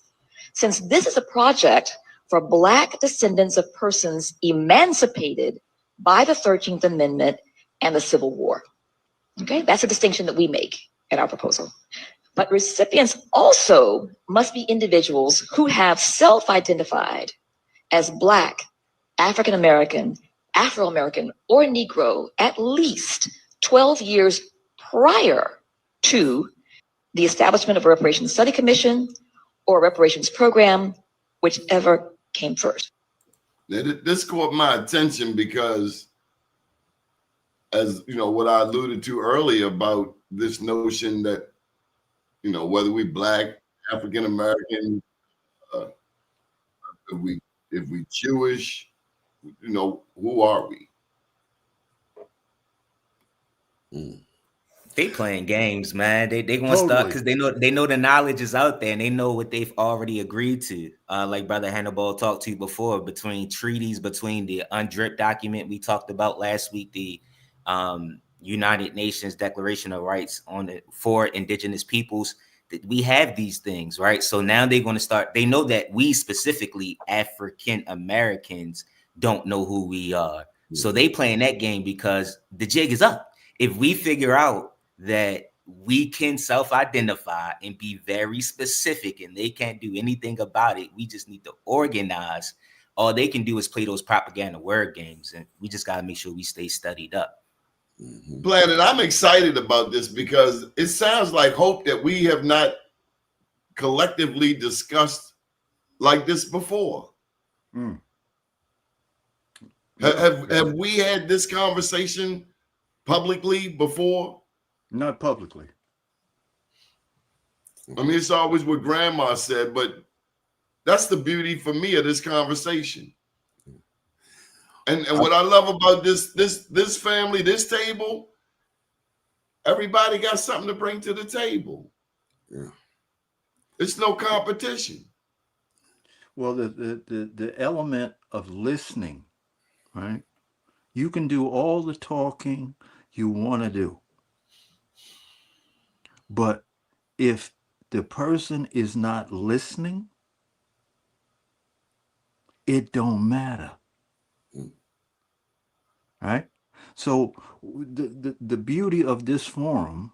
since this is a project for Black descendants of persons emancipated by the 13th Amendment and the Civil War. Okay, that's a distinction that we make in our proposal. But recipients also must be individuals who have self-identified as Black, African American, Afro-American, or Negro at least 12 years prior to the establishment of a reparations study commission or a reparations program, whichever came first.
Now, this caught my attention because, as you know, what I alluded to earlier about this notion that, you know, whether we Black, African American, if we Jewish, you know, who are we?
They playing games, man. They gonna start because they know the knowledge is out there and they know what they've already agreed to. Like Brother Hannibal talked to you before, between treaties, between the UNDRIP document we talked about last week, the United Nations Declaration of Rights for Indigenous Peoples, that we have these things, right? So now they're going to start, they know that we specifically African Americans don't know who we are. So they playing that game because the jig is up. If we figure out that we can self-identify and be very specific and they can't do anything about it, we just need to organize. All they can do is play those propaganda word games, and we just got to make sure we stay studied up.
Planet, I'm excited about this because it sounds like hope that we have not collectively discussed like this before.
Mm.
Have we had this conversation publicly before?
Not publicly.
I mean, it's always what grandma said, but that's the beauty for me of this conversation. And what I love about this family, this table, everybody got something to bring to the table.
Yeah.
It's no competition.
Well, the element of listening, right? You can do all the talking you want to do. But if the person is not listening, it don't matter. Right? So the beauty of this forum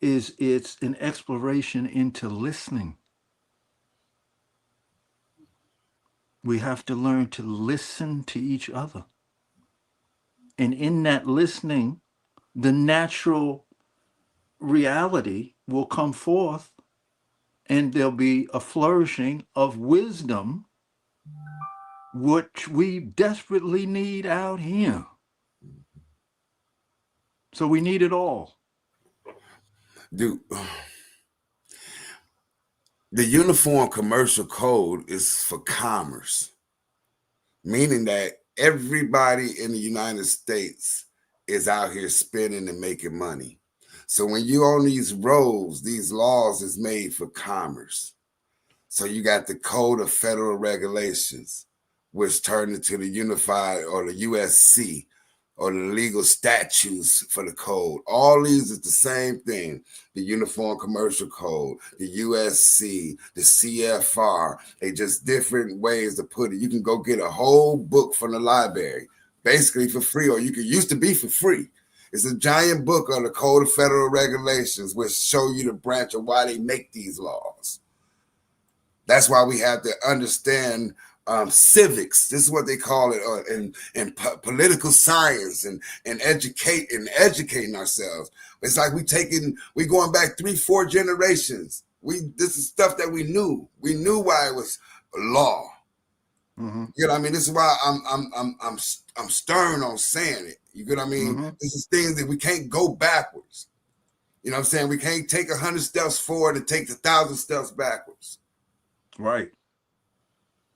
is it's an exploration into listening. We have to learn to listen to each other. And in that listening, the natural reality will come forth and there'll be a flourishing of wisdom, which we desperately need out here. So we need it all.
Dude, the Uniform Commercial Code is for commerce, meaning that everybody in the United States is out here spending and making money. So when you own these roads, these laws is made for commerce. So you got the Code of Federal Regulations, which turned into the Unified or the USC or the legal statutes for the code. All these is the same thing. The Uniform Commercial Code, the USC, the CFR. They just different ways to put it. You can go get a whole book from the library, basically for free, or you could used to be for free. It's a giant book on the Code of Federal Regulations, which show you the branch of why they make these laws. That's why we have to understand civics. This is what they call it in political science and educating ourselves. It's like we going back 3-4 generations. This is stuff that we knew. We knew why it was law.
Mm-hmm.
You know what I mean? This is why I'm stern on saying it. You get what I mean?
Mm-hmm.
This is things that we can't go backwards. You know what I'm saying? We can't take 100 steps forward and take 1,000 steps backwards.
Right.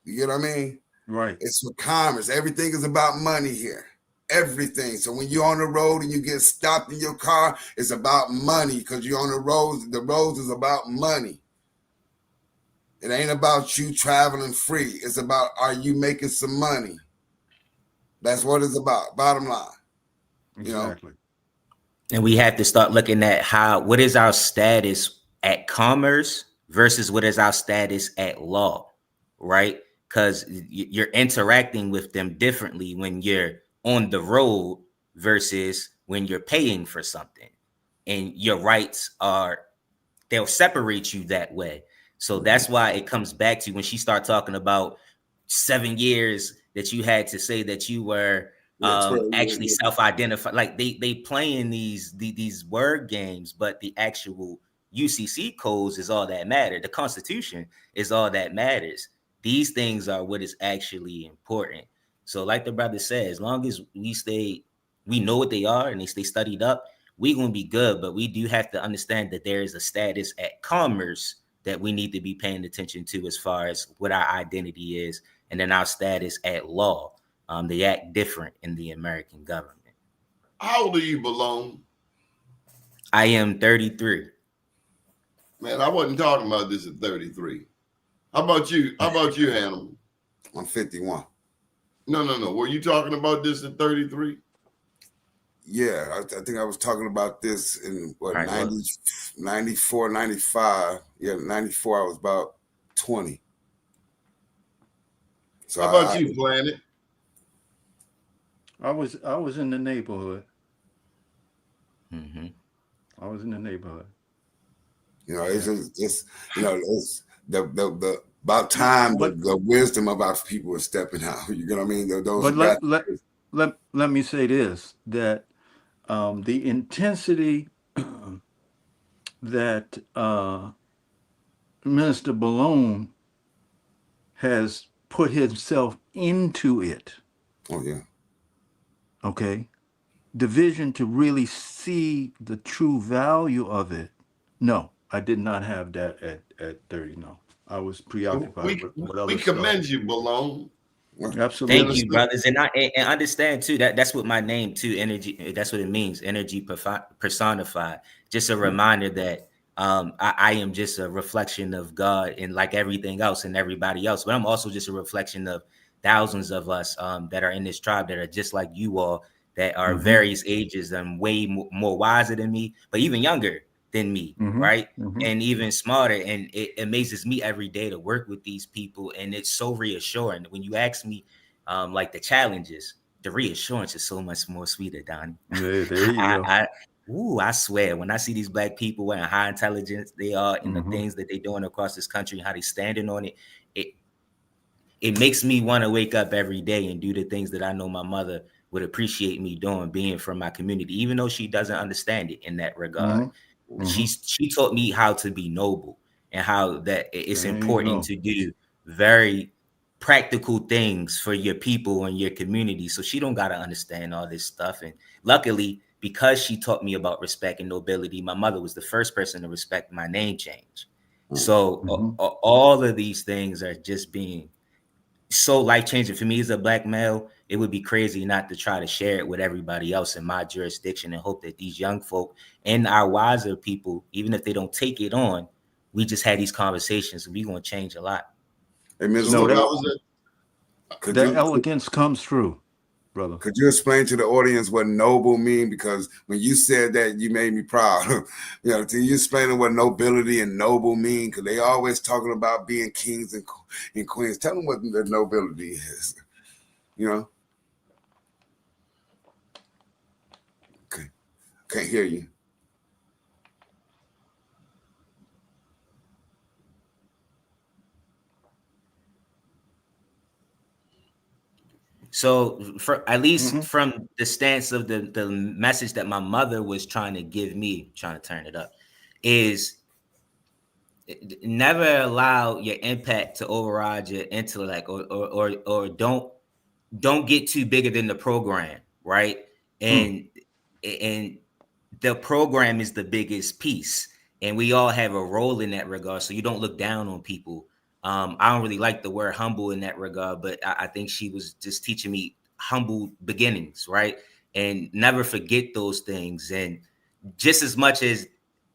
You get what I mean?
Right.
It's for commerce. Everything is about money here. Everything. So when you're on the road and you get stopped in your car, it's about money because you're on the roads. The roads is about money. It ain't about you traveling free. It's about, are you making some money? That's what it's about. Bottom line.
Exactly.
And we have to start looking at what is our status at commerce versus what is our status at law, right? Because you're interacting with them differently when you're on the road versus when you're paying for something. And your rights they'll separate you that way. So that's why it comes back to when she started talking about 7 years that you had to say that you were actually self-identified. Like they playing these word games, but the actual UCC codes is all that matters. The Constitution is all that matters. These things are what is actually important. So like the brother said, as long as we know what they are and they stay studied up, we're going to be good. But we do have to understand that there is a status at commerce that we need to be paying attention to as far as what our identity is. And then our status at law. They act different in the American government.
How old do you belong?
I am 33.
Man, I wasn't talking about this at 33. How about you? How about you, Hannibal?
I'm 51.
No. Were you talking about this at 33?
Yeah, I think I was talking about this in what,
Right, well,
90, 94, 95. Yeah, 94, I was about 20. So
How about you, Planet?
I was in the neighborhood.
mm-hmm.
I was in the neighborhood.
you know, it's
Yeah.
just you know, it's the about time
But
the wisdom of our people is stepping out. You know what I mean? Those
but
who got
let me say this, that the intensity that Minister Balone has put himself into it,
oh yeah.
okay? The vision to really see the true value of it. No, I did not have that at 30. No, I was preoccupied with
We
other stuff.
commend you, Balone.
Absolutely.
Thank you, brothers, and and understand too that that's what my name too, energy. That's what it means, energy personified. Just a reminder that I am just a reflection of God, and like everything else and everybody else. But I'm also just a reflection of thousands of us that are in this tribe that are just like you all, that are
Mm-hmm.
various ages and way more wiser than me, but even younger than me,
Mm-hmm.
right?
Mm-hmm.
And even smarter. And it amazes me every day to work with these people. And it's so reassuring. When you ask me, like the challenges, the reassurance is so much more sweeter, Donnie.
Yeah, there you go.
I swear, when I see these black people and how intelligent they are and the
Mm-hmm.
things that they're doing across this country and how they standing on it, it it makes me want to wake up every day and do the things that I know my mother would appreciate me doing, being from my community, even though she doesn't understand it in that regard.
Mm-hmm. Mm-hmm.
She taught me how to be noble and how that it's
There you
important
go.
to do very practical things for your people and your community. So she don't got to understand all this stuff. And luckily, because she taught me about respect and nobility, my mother was the first person to respect my name change. So
Mm-hmm.
all of these things are just being so life changing for me as a black male. It would be crazy not to try to share it with everybody else in my jurisdiction and hope that these young folk and our wiser people, even if they don't take it on, we just had these conversations and we're going to change a lot.
Hey,
So
Mr.
No,
what
that
was it?
that elegance comes through, brother.
Could you explain to the audience what noble mean? Because when you said that, you made me proud. You know, can you explain what nobility and noble mean? Because they always talking about being kings and queens. Tell them what the nobility is. You know? Okay. Can't hear you.
So for at least
Mm-hmm.
from the stance of the message that my mother was trying to give me, trying to turn it up, is never allow your impact to override your intellect, or don't get too bigger than the program, right? And the program is the biggest piece, and we all have a role in that regard. So you don't look down on people. I don't really like the word humble in that regard, but I think she was just teaching me humble beginnings, right? And never forget those things. And just as much as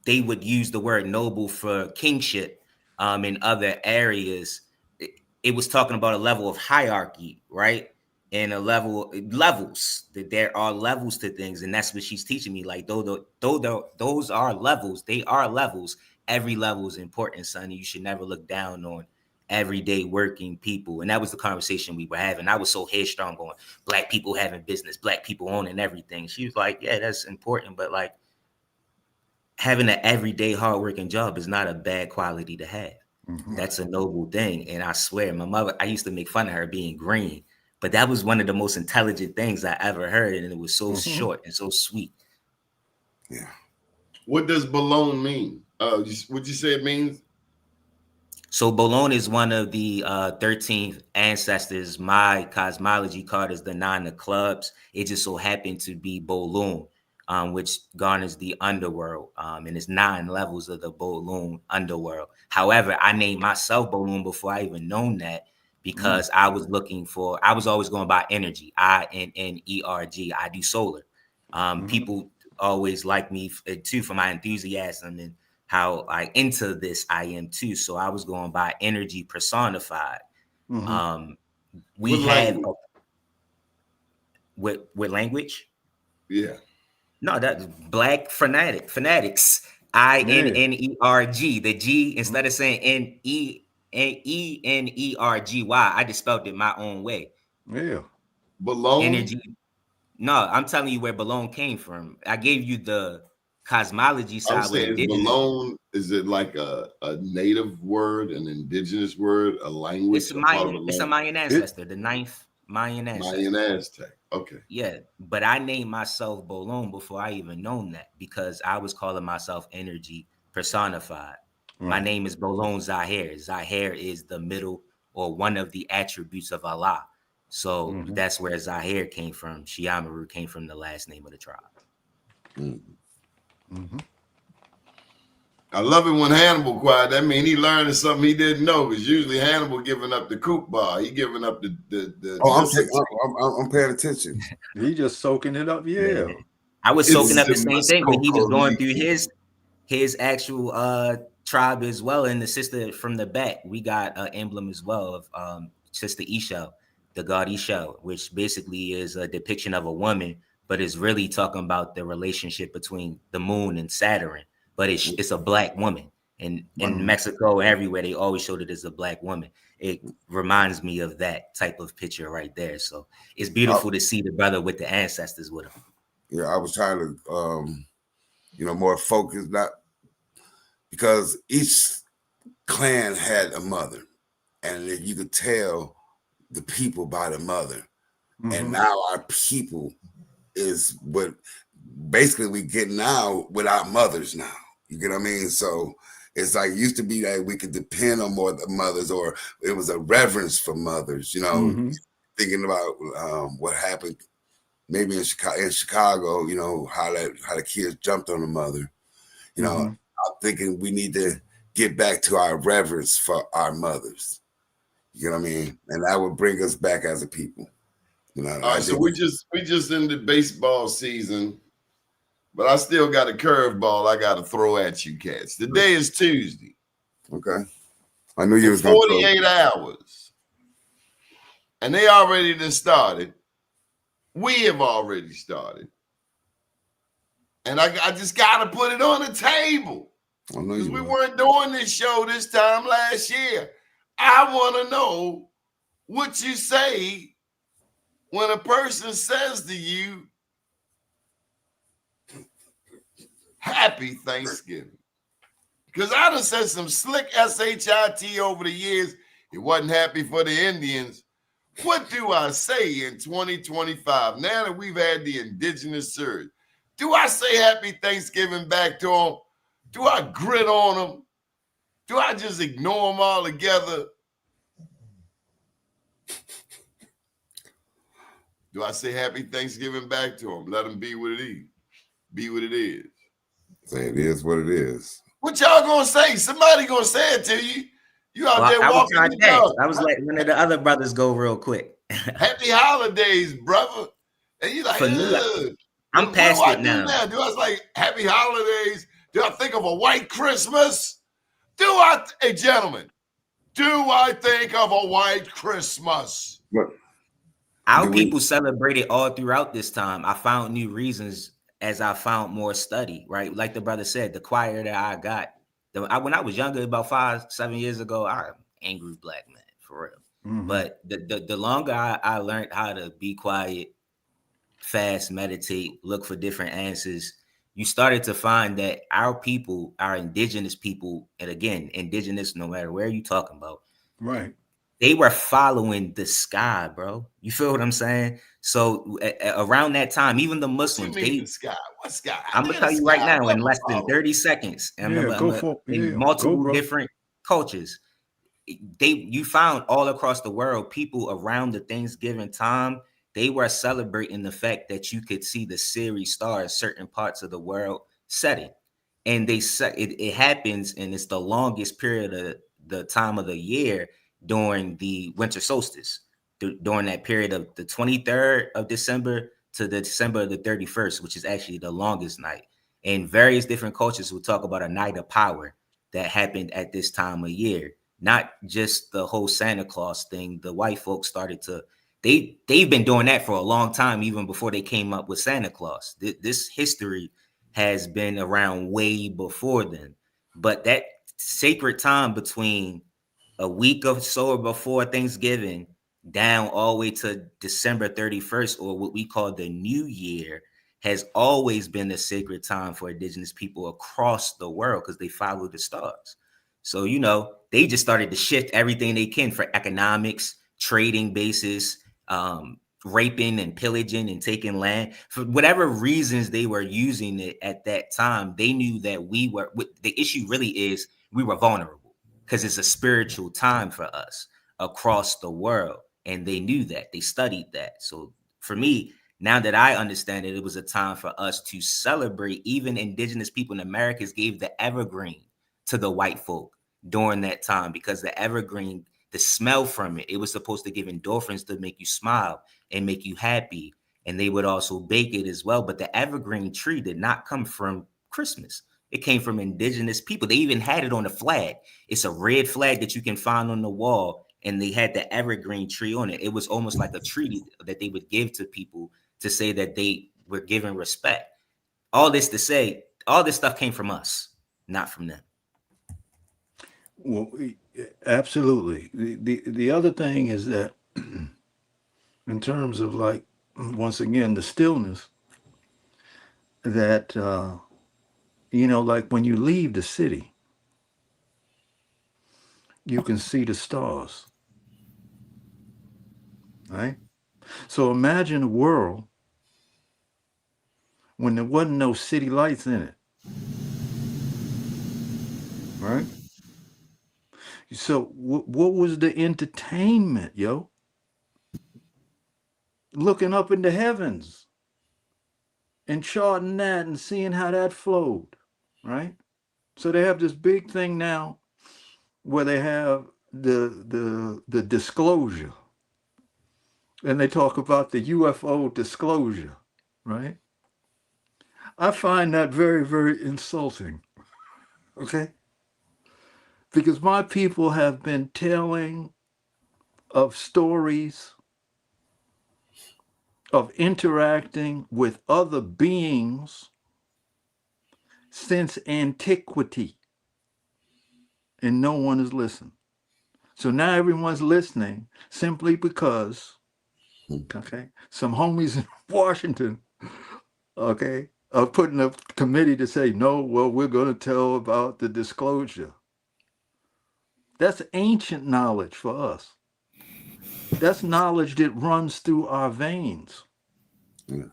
they would use the word noble for kingship in other areas, it was talking about a level of hierarchy, right? And a levels, that there are levels to things, and that's what she's teaching me. Like those are levels, they are levels. Every level is important, son. You should never look down on everyday working people. And that was the conversation we were having. I was so headstrong on black people having business, black people owning everything. She was like, yeah, that's important, but like having an everyday hardworking job is not a bad quality to have.
Mm-hmm.
That's a noble thing. And I swear, my mother, I used to make fun of her being green, but that was one of the most intelligent things I ever heard. And it was so
Mm-hmm.
short and so sweet.
Yeah.
What does Balone mean? Would you say it means?
So Bologna is one of the 13th ancestors. My cosmology card is the 9 of clubs. It just so happened to be Bolun, which garners the underworld. And it's 9 levels of the Bolun underworld. However, I named myself Bolun before I even known that, because I was always going by energy, INNERG. I do solar.
Mm-hmm.
People always like me too for my enthusiasm and how into this I am too. So I was going by energy personified.
Mm-hmm.
We
What
have
language?
with language.
Yeah.
No, that's Black Fanatics. INNERG. The G, instead of saying ENERGY, I just spelled it my own way.
Yeah.
Balone?
Energy. No, I'm telling you where Balone came from. I gave you the cosmology
I'm
side with
saying, is
indigenous.
Balone, is it like a native word, an indigenous word, a language?
It's a Mayan ancestor, the 9th Mayan ancestor.
Mayan Aztec. Okay.
Yeah, but I named myself Bolon before I even known that, because I was calling myself energy personified.
Right.
My name is Bolon Zahir. Zahir is the middle or one of the attributes of Allah. So that's where Zahir came from. Shiamaru came from the last name of the tribe.
I love it when Hannibal quiet. That means he learning something he didn't know. Because usually Hannibal giving up the coop bar. He giving up the.
I'm paying attention.
He just soaking it up. Yeah.
I was soaking up the same thing when he was going through his actual tribe as well. And the sister from the back, we got an emblem as well of Sister Isha, the god Isha, which basically is a depiction of a woman, but is really talking about the relationship between the moon and Saturn. But it's a black woman. And in Mexico, everywhere, they always showed it as a black woman. It reminds me of that type of picture right there. So it's beautiful to see the brother with the ancestors with him.
Yeah, I was trying to, more focused, not because each clan had a mother, and you could tell the people by the mother. And now our people is what basically we get now with our mothers now. You get what I mean? So it's like it used to be that we could depend on more the mothers, or it was a reverence for mothers, thinking about what happened maybe in Chicago, how the kids jumped on the mother. I'm thinking we need to get back to our reverence for our mothers. You know what I mean? And that would bring us back as a people. All right,
so we just in the baseball season, but I still got a curveball I got to throw at you cats. Today is Tuesday.
Okay. I knew you was
48 hours. And they already done started. We have already started. And I just got to put it on the table. Because we weren't doing this show this time last year. I want to know what you say when a person says to you, Happy Thanksgiving. Because I done said some slick SHIT over the years. It wasn't happy for the Indians. What do I say in 2025? Now that we've had the Indigenous Series, do I say Happy Thanksgiving back to them? Do I grit on them? Do I just ignore them altogether? Do I say Happy Thanksgiving back to them? Let them be what it is. Be what it is.
Say it is what it is.
What y'all gonna say? Somebody gonna say it to you. You out there walking the dog.
I was letting one of the other brothers go real quick.
Happy holidays, brother. And you like,
I'm past it now.
Do I like happy holidays? Do I think of a white Christmas? Hey, gentlemen, do I think of a white Christmas?
Our people celebrated all throughout this time. I found new reasons as I found more study, right? Like the brother said, the quieter that I got, when I was younger, about 5-7 years ago, I'm an angry black man, for real. But the longer I learned how to be quiet, fast, meditate, look for different answers, you started to find that our people, our indigenous people, and again, indigenous, no matter where you're talking about,
right?
They were following the sky, bro. You feel what I'm saying? So around that time, even the Muslims,
the sky. What sky?
I'm gonna tell you right now in less than 30 seconds. In multiple different cultures, you found all across the world people around the Thanksgiving time. They were celebrating the fact that you could see the Series stars, certain parts of the world setting, and it happens, and it's the longest period of the time of the year during the winter solstice, during that period of the 23rd of December to the December of the 31st, which is actually the longest night. And various different cultures will talk about a night of power that happened at this time of year. Not just the whole Santa Claus thing. The white folks started to they've been doing that for a long time, even before they came up with Santa Claus. This history has been around way before then. But that sacred time between a week or so before Thanksgiving down all the way to December 31st, or what we call the New Year, has always been a sacred time for indigenous people across the world because they follow the stars. So, you know, they just started to shift everything they can for economics, trading basis, raping and pillaging and taking land. For whatever reasons they were using it at that time, they knew that the issue really is we were vulnerable because it's a spiritual time for us across the world. And they knew that. They studied that. So for me, now that I understand it, it was a time for us to celebrate. Even indigenous people in Americas gave the evergreen to the white folk during that time, because the evergreen, the smell from it, it was supposed to give endorphins to make you smile and make you happy. And they would also bake it as well. But the evergreen tree did not come from Christmas. It came from indigenous people. They even had it on the flag. It's a red flag that you can find on the wall. And they had the evergreen tree on it. It was almost like a treaty that they would give to people to say that they were given respect. All this to say, all this stuff came from us, not from them.
Well, absolutely. The other thing is that in terms of, like, once again, the stillness, that you know, like when you leave the city, you can see the stars, right? So imagine a world when there wasn't no city lights in it, right? So what was the entertainment, yo? Looking up in the heavens and charting that and seeing how that flowed, right? So they have this big thing now where they have the disclosure, and they talk about the UFO disclosure, right? I find that very, very insulting, okay? Because my people have been telling of stories of interacting with other beings since antiquity, and no one has listened. So now everyone's listening simply because, okay, some homies in Washington, okay, are putting a committee to say, no, well, we're going to tell about the disclosure. That's ancient knowledge for us. That's knowledge that runs through our veins.
Yeah.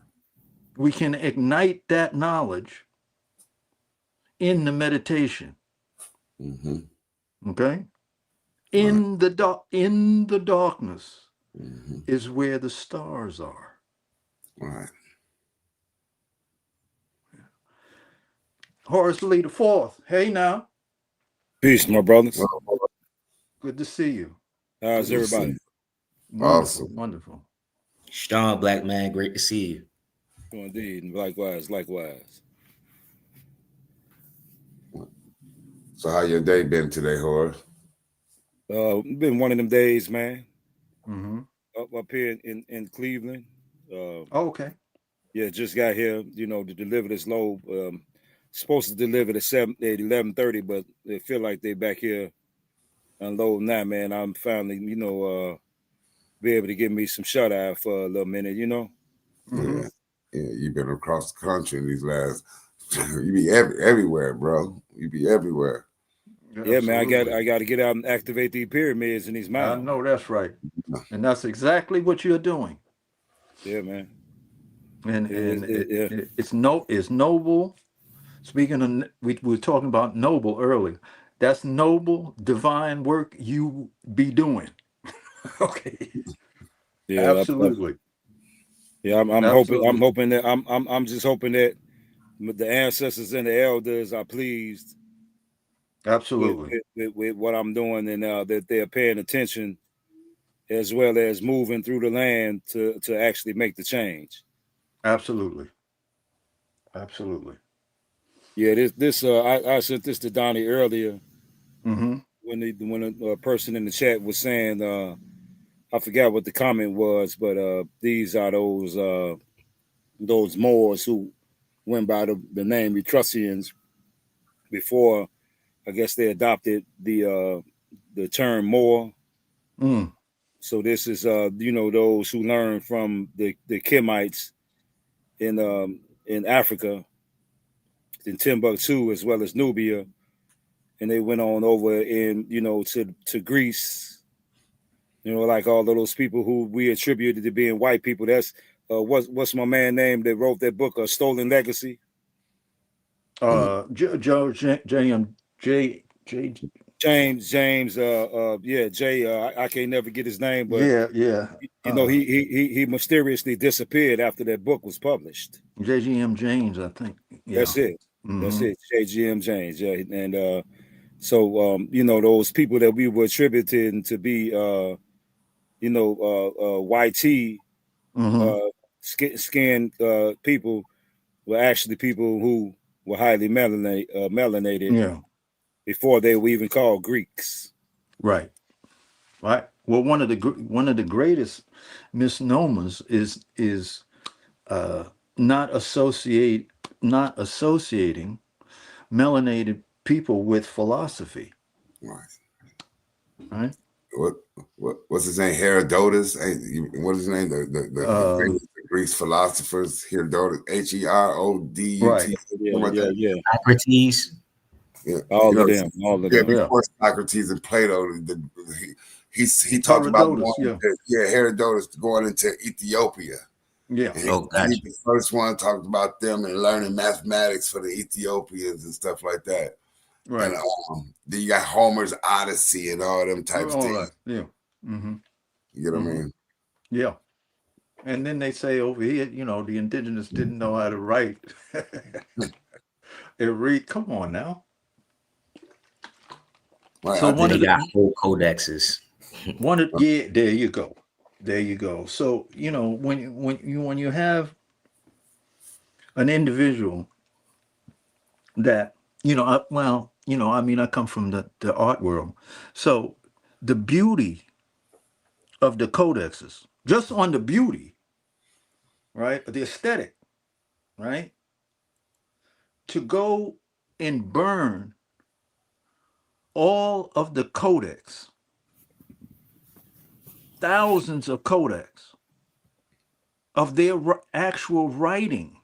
We can ignite that knowledge in the meditation.
Mm-hmm.
Okay?
Right.
In the darkness
Mm-hmm.
is where the stars are.
Right.
Horace Lee the Fourth. Hey now.
Peace, my brothers.
Good to see you.
How's
Good to see
everybody?
you.
Wonderful,
Awesome.
wonderful.
Strong black man, great to see you.
Indeed, and likewise.
So how your day been today, Horace?
Been one of them days, man.
Mm-hmm.
Up here in Cleveland.
Oh, okay.
Yeah, just got here, you know, to deliver this load. Supposed to deliver at 11:30, but they feel like they back here unloading now, man. I'm finally, you know, be able to give me some shut eye for a little minute, you know.
Mm-hmm.
Yeah, you've been across the country in these last. You be everywhere, bro. You be everywhere.
Yeah, man.
Absolutely.
I got to get out and activate these pyramids in these
I
mountains.
know that's right. And that's exactly what you're doing.
Yeah, man.
And it's noble. Speaking of, we were talking about noble earlier. That's noble, divine work you be doing. Okay.
Yeah,
Absolutely.
I'm
Absolutely.
hoping that I'm just hoping that the ancestors and the elders are pleased
Absolutely.
with what I'm doing, and that they're paying attention as well as moving through the land to actually make the change.
Absolutely. Absolutely.
Yeah, I sent this to Doni earlier
Mm-hmm.
when a person in the chat was saying I forgot what the comment was, but these are those Moors who went by the name Etruscans before, I guess they adopted the term Moor.
Mm.
So this is those who learned from the Kemites in Africa, in Timbuktu as well as Nubia, and they went on over to Greece. Like all of those people who we attributed to being white people. That's what's my man name that wrote that book, Stolen Legacy?
Joe
James, Jay. I can't never get his name, but
yeah.
he mysteriously disappeared after that book was published.
JGM James, I think. Yeah.
That's it.
Mm-hmm.
That's it. JGM James. Yeah, and so those people that we were attributing to be YT skinned people were actually people who were highly melanated.
Yeah.
Before they were even called Greeks.
Right. Well, one of the greatest misnomers is not associating melanated people with philosophy. Right.
What's his name? Herodotus. What is his name? The Greek philosophers. Herodotus. Herodut.
Right.
Yeah.
Socrates.
Yeah.
All of them.
Before Socrates and Plato, he talked about Herodotus going into Ethiopia.
Yeah.
He's the first one talked about them and learning mathematics for the Ethiopians and stuff like that.
Right.
And then you got Homer's Odyssey and all them types of things.
Right. Yeah. Mm-hmm.
You know what I mean?
Yeah. And then they say over here, the indigenous didn't know how to write. They read. Come on now.
Right, so one of the whole codexes.
There you go. So when you have an individual that I come from the art world, so the beauty of the codexes, just on the beauty, right, the aesthetic, right, to go and burn all of the codex, thousands of codex of their actual writing,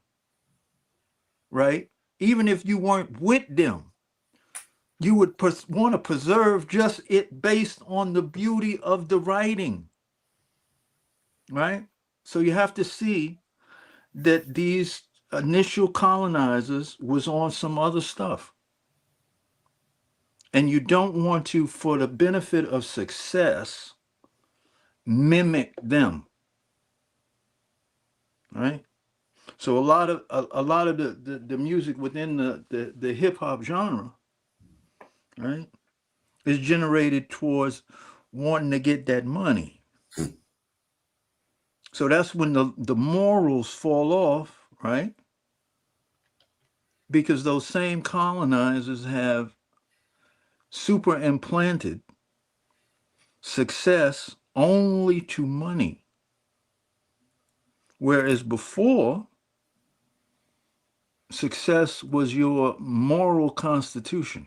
right? Even if you weren't with them, you would want to preserve just it based on the beauty of the writing, right? So you have to see that these initial colonizers was on some other stuff. And you don't want to, for the benefit of success, mimic them, right? So a lot of the music within the hip hop genre, right, is generated towards wanting to get that money. So that's when the morals fall off, right? Because those same colonizers have super implanted success only to money. Whereas before, success was your moral constitution,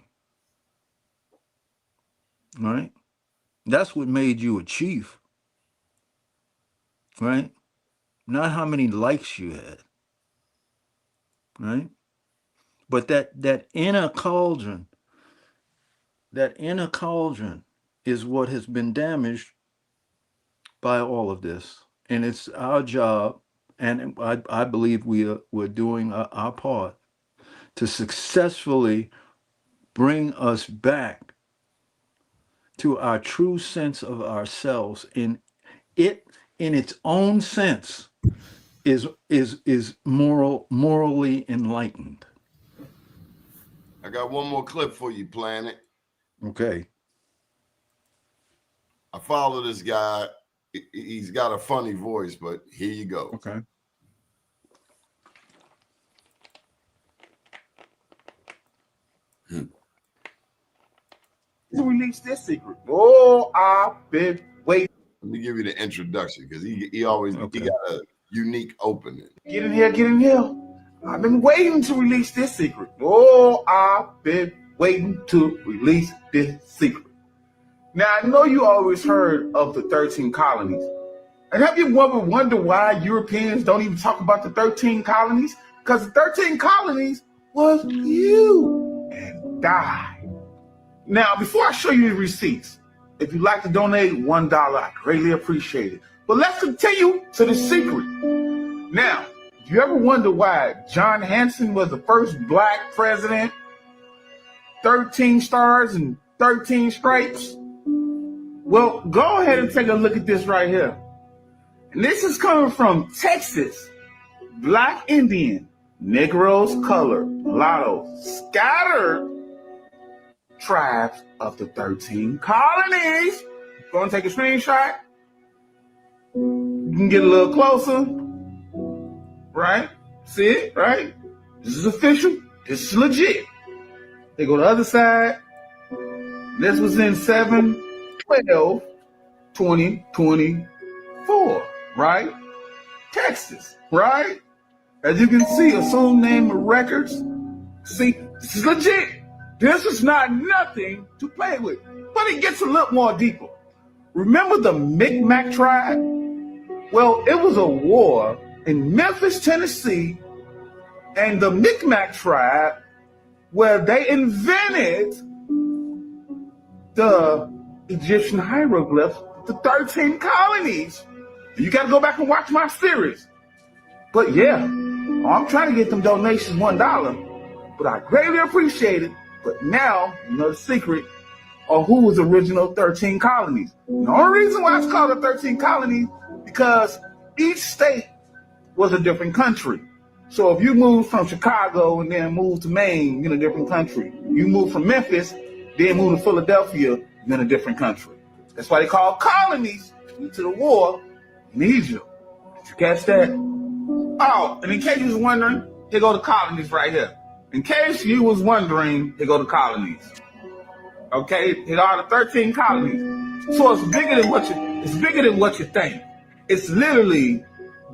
right? That's what made you a chief, right? Not how many likes you had, right? But that inner cauldron is what has been damaged by all of this. And it's our job, and I believe we're doing our part to successfully bring us back to our true sense of ourselves. In its own sense is morally enlightened.
I got one more clip for you, Planet.
Okay.
I follow this guy. He's got a funny voice, but here you go.
Okay.
To release this secret. Oh, I've been waiting.
Let me give you the introduction because he always he got a unique opening.
Get in here, get in here. I've been waiting to release this secret. Oh, I've been waiting to release this secret. Now, I know you always heard of the 13 colonies. And have you ever wondered why Europeans don't even talk about the 13 colonies? Because the 13 colonies was you and I. Now, before I show you the receipts, if you'd like to donate $1, I greatly appreciate it. But let's continue to the secret. Now, do you ever wonder why John Hanson was the first black president? 13 stars and 13 stripes? Well, go ahead and take a look at this right here. And this is coming from Texas. Black Indian, Negroes, colored, mulattoes, scattered tribes of the 13 colonies. Go and take a screenshot. You can get a little closer. Right? See it? Right? This is official. This is legit. They go to the other side. This was in 7/12/2024. Right? Texas. Right? As you can see, assumed name of records. See, this is legit. This is not nothing to play with. But it gets a little more deeper. Remember the Micmac tribe? Well, it was a war in Memphis, Tennessee, and the Micmac tribe, where they invented the Egyptian hieroglyphs, the 13 colonies. You got to go back and watch my series. But yeah, I'm trying to get them donations $1, but I greatly appreciate it. But now, you know the secret of who was the original 13 colonies. And the only reason why it's called the 13 colonies, because each state was a different country. So if you move from Chicago and then move to Maine, you're in a different country. You move from Memphis, then move to Philadelphia, you're in a different country. That's why they call colonies due to the war in Egypt. Did you catch that? Oh, and in case you was wondering, here go the colonies right here. In case you was wondering, here go the colonies. Okay, here are the 13 colonies. So it's bigger than what you think. It's literally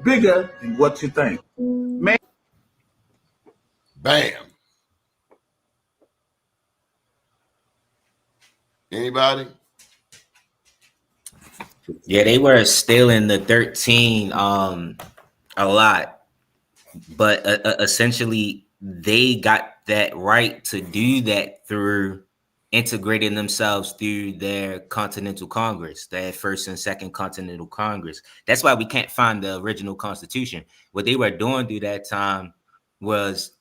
bigger than what you think. Man.
Bam. Anybody?
Yeah, they were stealing the 13 a lot, but essentially they got that right to do that through integrating themselves through their Continental Congress, their first and second Continental Congress. That's why we can't find the original Constitution. What they were doing through that time was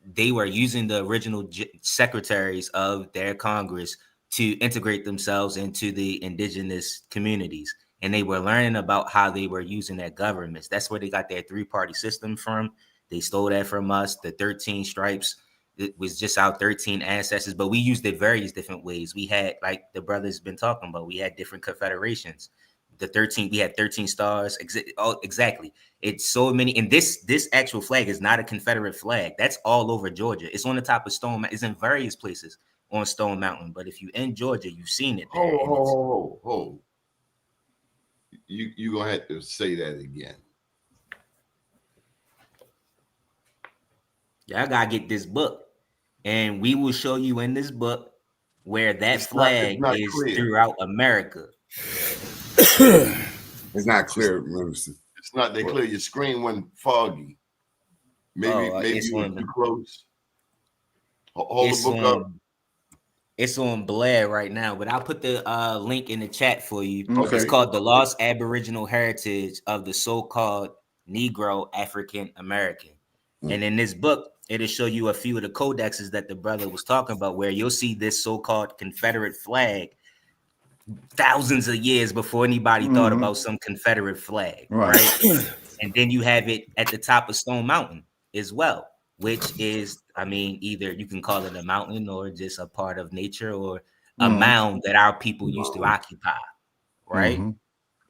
they were using the original secretaries of their Congress to integrate themselves into the indigenous communities. And they were learning about how they were using their governments. That's where they got their three-party system from. They stole that from us. The 13 stripes, it was just our 13 ancestors, but we used it various different ways. We had, like the brother's been talking about, we had different confederations. We had 13 stars. Exactly. It's so many. And this actual flag is not a Confederate flag. That's all over Georgia. It's on the top of Stone Mountain. It's in various places on Stone Mountain. But if you're in Georgia, you've seen it there.
Hold. You gonna have to say that again.
Y'all gotta get this book, and we will show you in this book where that flag is clear throughout America.
It's not clear.
It's not that clear. Your screen went foggy. Maybe you were too close. Hold the book up.
It's on Blair right now, but I'll put the link in the chat for you.
Okay.
It's called The Lost Aboriginal Heritage of the So-Called Negro African American. And in this book, it'll show you a few of the codexes that the brother was talking about, where you'll see this so-called Confederate flag thousands of years before anybody thought about some Confederate flag, right? And then you have it at the top of Stone Mountain as well, which is, I mean, either you can call it a mountain or just a part of nature or a mound that our people used to occupy, right?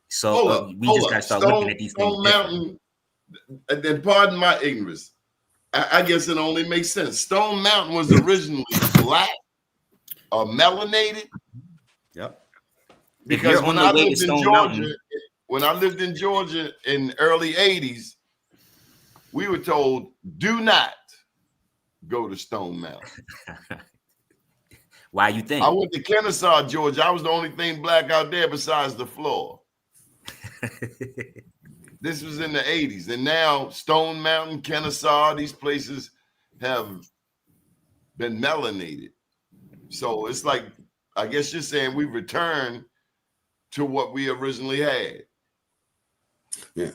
So we just got to start looking at these things.
Stone Mountain, and then pardon my ignorance, I guess it only makes sense. Stone Mountain was originally black or melanated.
Yep.
Because when I lived in Georgia when I lived in Georgia in the early 80s, we were told, do not go to Stone Mountain.
Why you think?
I went to Kennesaw, Georgia. I was the only thing black out there besides the floor. This was in the 80s. And now Stone Mountain, Kennesaw, these places have been melanated. So it's like, I guess you're saying we return to what we originally had.
Yeah.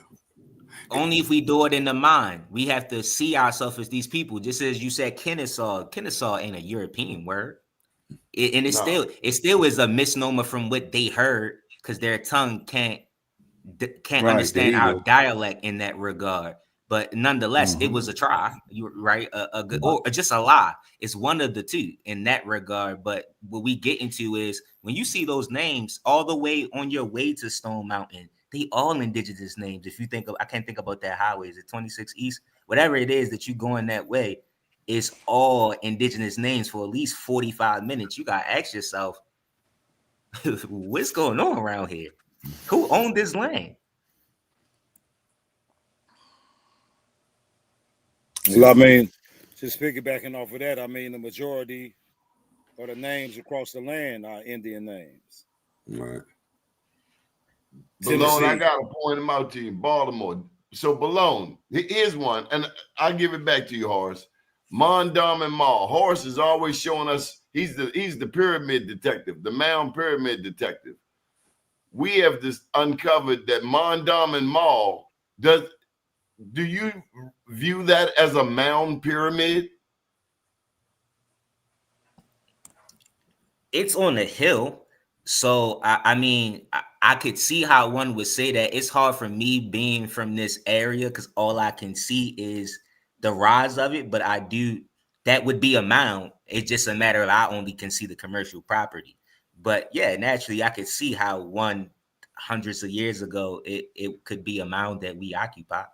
Only if we do it in the mind. We have to see ourselves as these people. Just as you said, Kennesaw ain't a European word. It still is a misnomer from what they heard, because their tongue can't understand our dialect in that regard. But nonetheless, it was a try. You're right, a good, or just a lie. It's one of the two in that regard. But what we get into is when you see those names all the way on your way to Stone Mountain, they all indigenous names. If you think of, I can't think about that highway. Is it 26 East? Whatever it is that you going that way, it's all indigenous names for at least 45 minutes. You gotta ask yourself, what's going on around here? Who owned this land?
Well, I mean, just piggybacking off of that, I mean, the majority of the names across the land are Indian names.
Right.
Balone, I got to point them out to you. Baltimore. So Balone, here's one, and I'll give it back to you, Horace. Mondam and Mall. Horace is always showing us he's the pyramid detective, the mound pyramid detective. We have just uncovered that Mondam and Mall do you view that as a mound pyramid?
It's on a hill. So, I mean, I could see how one would say that. It's hard for me being from this area because all I can see is the rise of it. But that would be a mound. It's just a matter of I only can see the commercial property. But yeah, naturally, I could see how hundreds of years ago, it could be a mound that we occupy.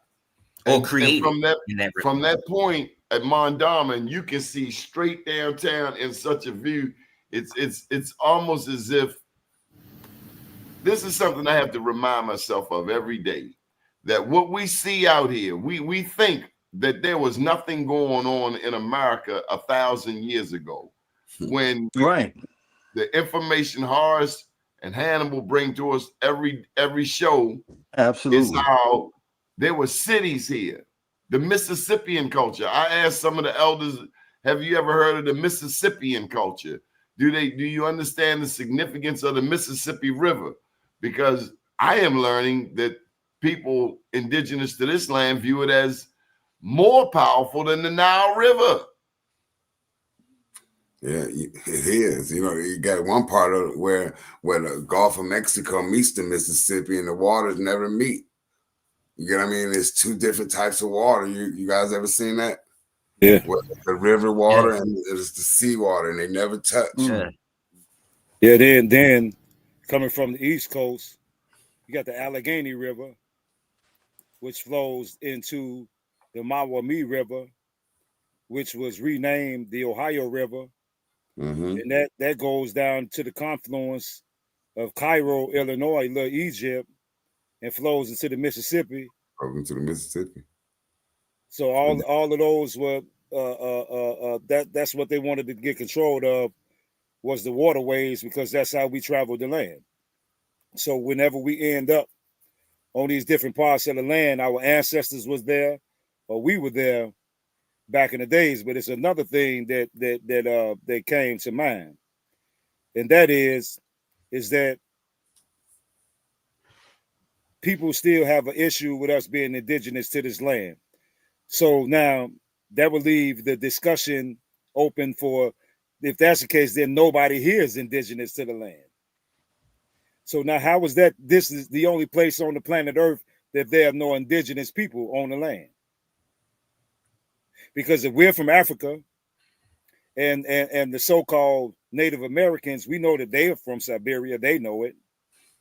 Or create
from that point at Mondawmin, you can see straight downtown in such a view. It's almost as if this is something I have to remind myself of every day. That what we see out here, we think that there was nothing going on in America 1,000 years ago, when the information Horace and Hannibal bring to us every show.
Absolutely.
Is how there were cities here. The Mississippian culture. I asked some of the elders, have you ever heard of the Mississippian culture? Do you understand the significance of the Mississippi River? Because I am learning that people indigenous to this land view it as more powerful than the Nile River.
Yeah, it is. You know, you got one part of where the Gulf of Mexico meets the Mississippi and the waters never meet. You get what I mean? There's two different types of water. You guys ever seen that?
Yeah.
Where the river water and it's the sea water, and they never touch.
Yeah.
Yeah. Then coming from the East Coast, you got the Allegheny River, which flows into the Maumee River, which was renamed the Ohio River. And that goes down to the confluence of Cairo, Illinois, Little Egypt, and flows into the Mississippi. So all of those were that's what they wanted to get control of, was the waterways, because that's how we traveled the land. So whenever we end up on these different parts of the land, our ancestors was there, or we were there back in the days. But it's another thing that came to mind, and that is that people still have an issue with us being indigenous to this land. So now that will leave the discussion open for, if that's the case, then nobody here is indigenous to the land. So now how is that this is the only place on the planet Earth that there are no indigenous people on the land? Because if we're from Africa and the so-called Native Americans, we know that they are from Siberia. They know it.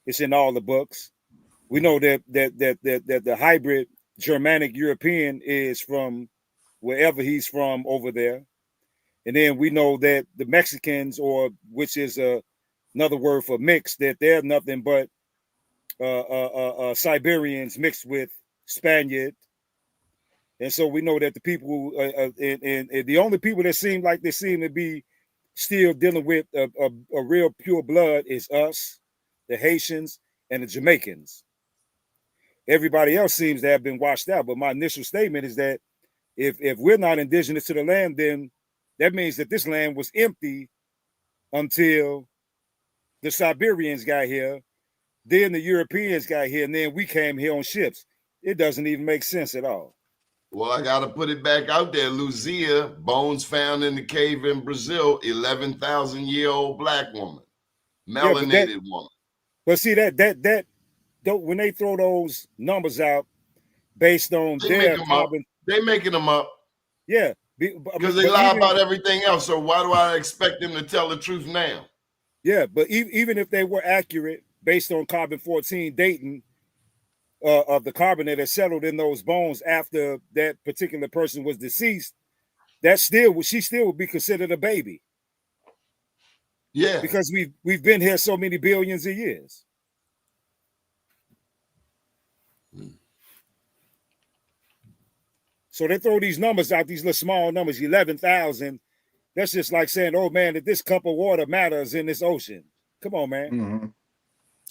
It's in all the books. We know that the hybrid Germanic European is from wherever he's from over there. And then we know that the Mexicans, or which is another word for mixed, that they're nothing but Siberians mixed with Spaniard. And so we know that the people, and the only people that seem like they seem to be still dealing with a real pure blood is us, the Haitians, and the Jamaicans. Everybody else seems to have been washed out. But my initial statement is that if we're not indigenous to the land, then that means that this land was empty until the Siberians got here, then the Europeans got here, and then we came here on ships. It doesn't even make sense at all.
Well, I got to put it back out there. Luzia, bones found in the cave in Brazil, 11,000-year-old black woman, melanated woman.
But see that when they throw those numbers out based on their carbon,
they making them up.
Yeah,
because they lie about everything else. So why do I expect them to tell the truth now?
Yeah, but even if they were accurate based on carbon-14 dating of the carbon that had settled in those bones after that particular person was deceased, she still would be considered a baby.
Yeah,
because we've been here so many billions of years. So they throw these numbers out, these little small numbers, 11,000. That's just like saying, oh man, that this cup of water matters in this ocean. Come on, man.
Mm-hmm.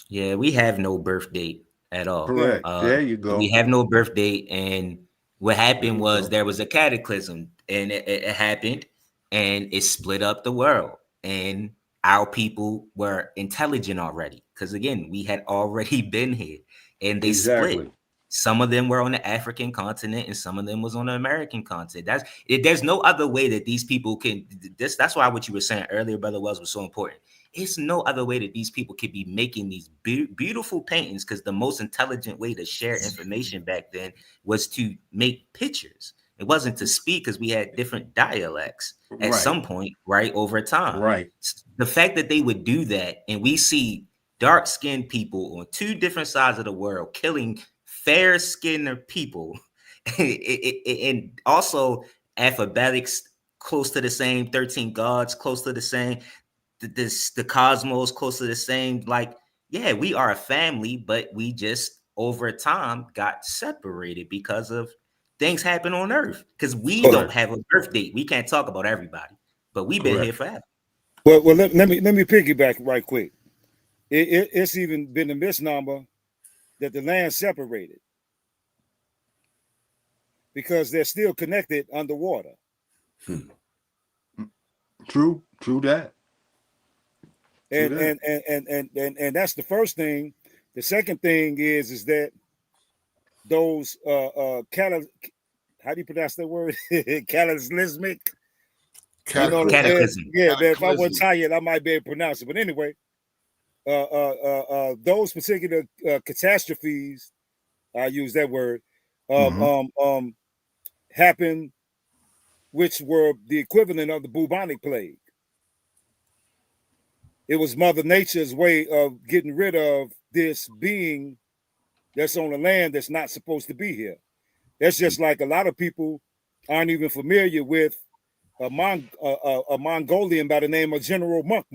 Yeah, we have no birth date at all.
Correct. There you go.
We have no birth date. And what happened was there was a cataclysm, and it happened, and it split up the world. And our people were intelligent already. Because again, we had already been here, and they split. Some of them were on the African continent, and some of them was on the American continent. There's no other way that these people can. That's why what you were saying earlier, Brother Wells, was so important. It's no other way that these people could be making these beautiful paintings, because the most intelligent way to share information back then was to make pictures. It wasn't to speak, because we had different dialects at some point, right, over time.
Right.
The fact that they would do that, and we see dark-skinned people on two different sides of the world killing fair-skinned people, and also alphabetics close to the same, 13 gods close to the same, the cosmos close to the same. Like, yeah, we are a family, but we just over time got separated because of things happen on Earth. Because we don't have a birth date. We can't talk about everybody, but we've been here forever.
Well, let me piggyback right quick. It's even been a misnomer that the land separated, because they're still connected underwater.
True that.
And that's the first thing. The second thing is that those how do you pronounce that word? Cataclysmic.
Cataclysm.
Yeah, if I wasn't tired, I might be able to pronounce it. But anyway, those particular catastrophes, I use that word, happened, which were the equivalent of the bubonic plague. It was Mother Nature's way of getting rid of this being that's on the land that's not supposed to be here. That's just like a lot of people aren't even familiar with a Mongolian by the name of General Monk.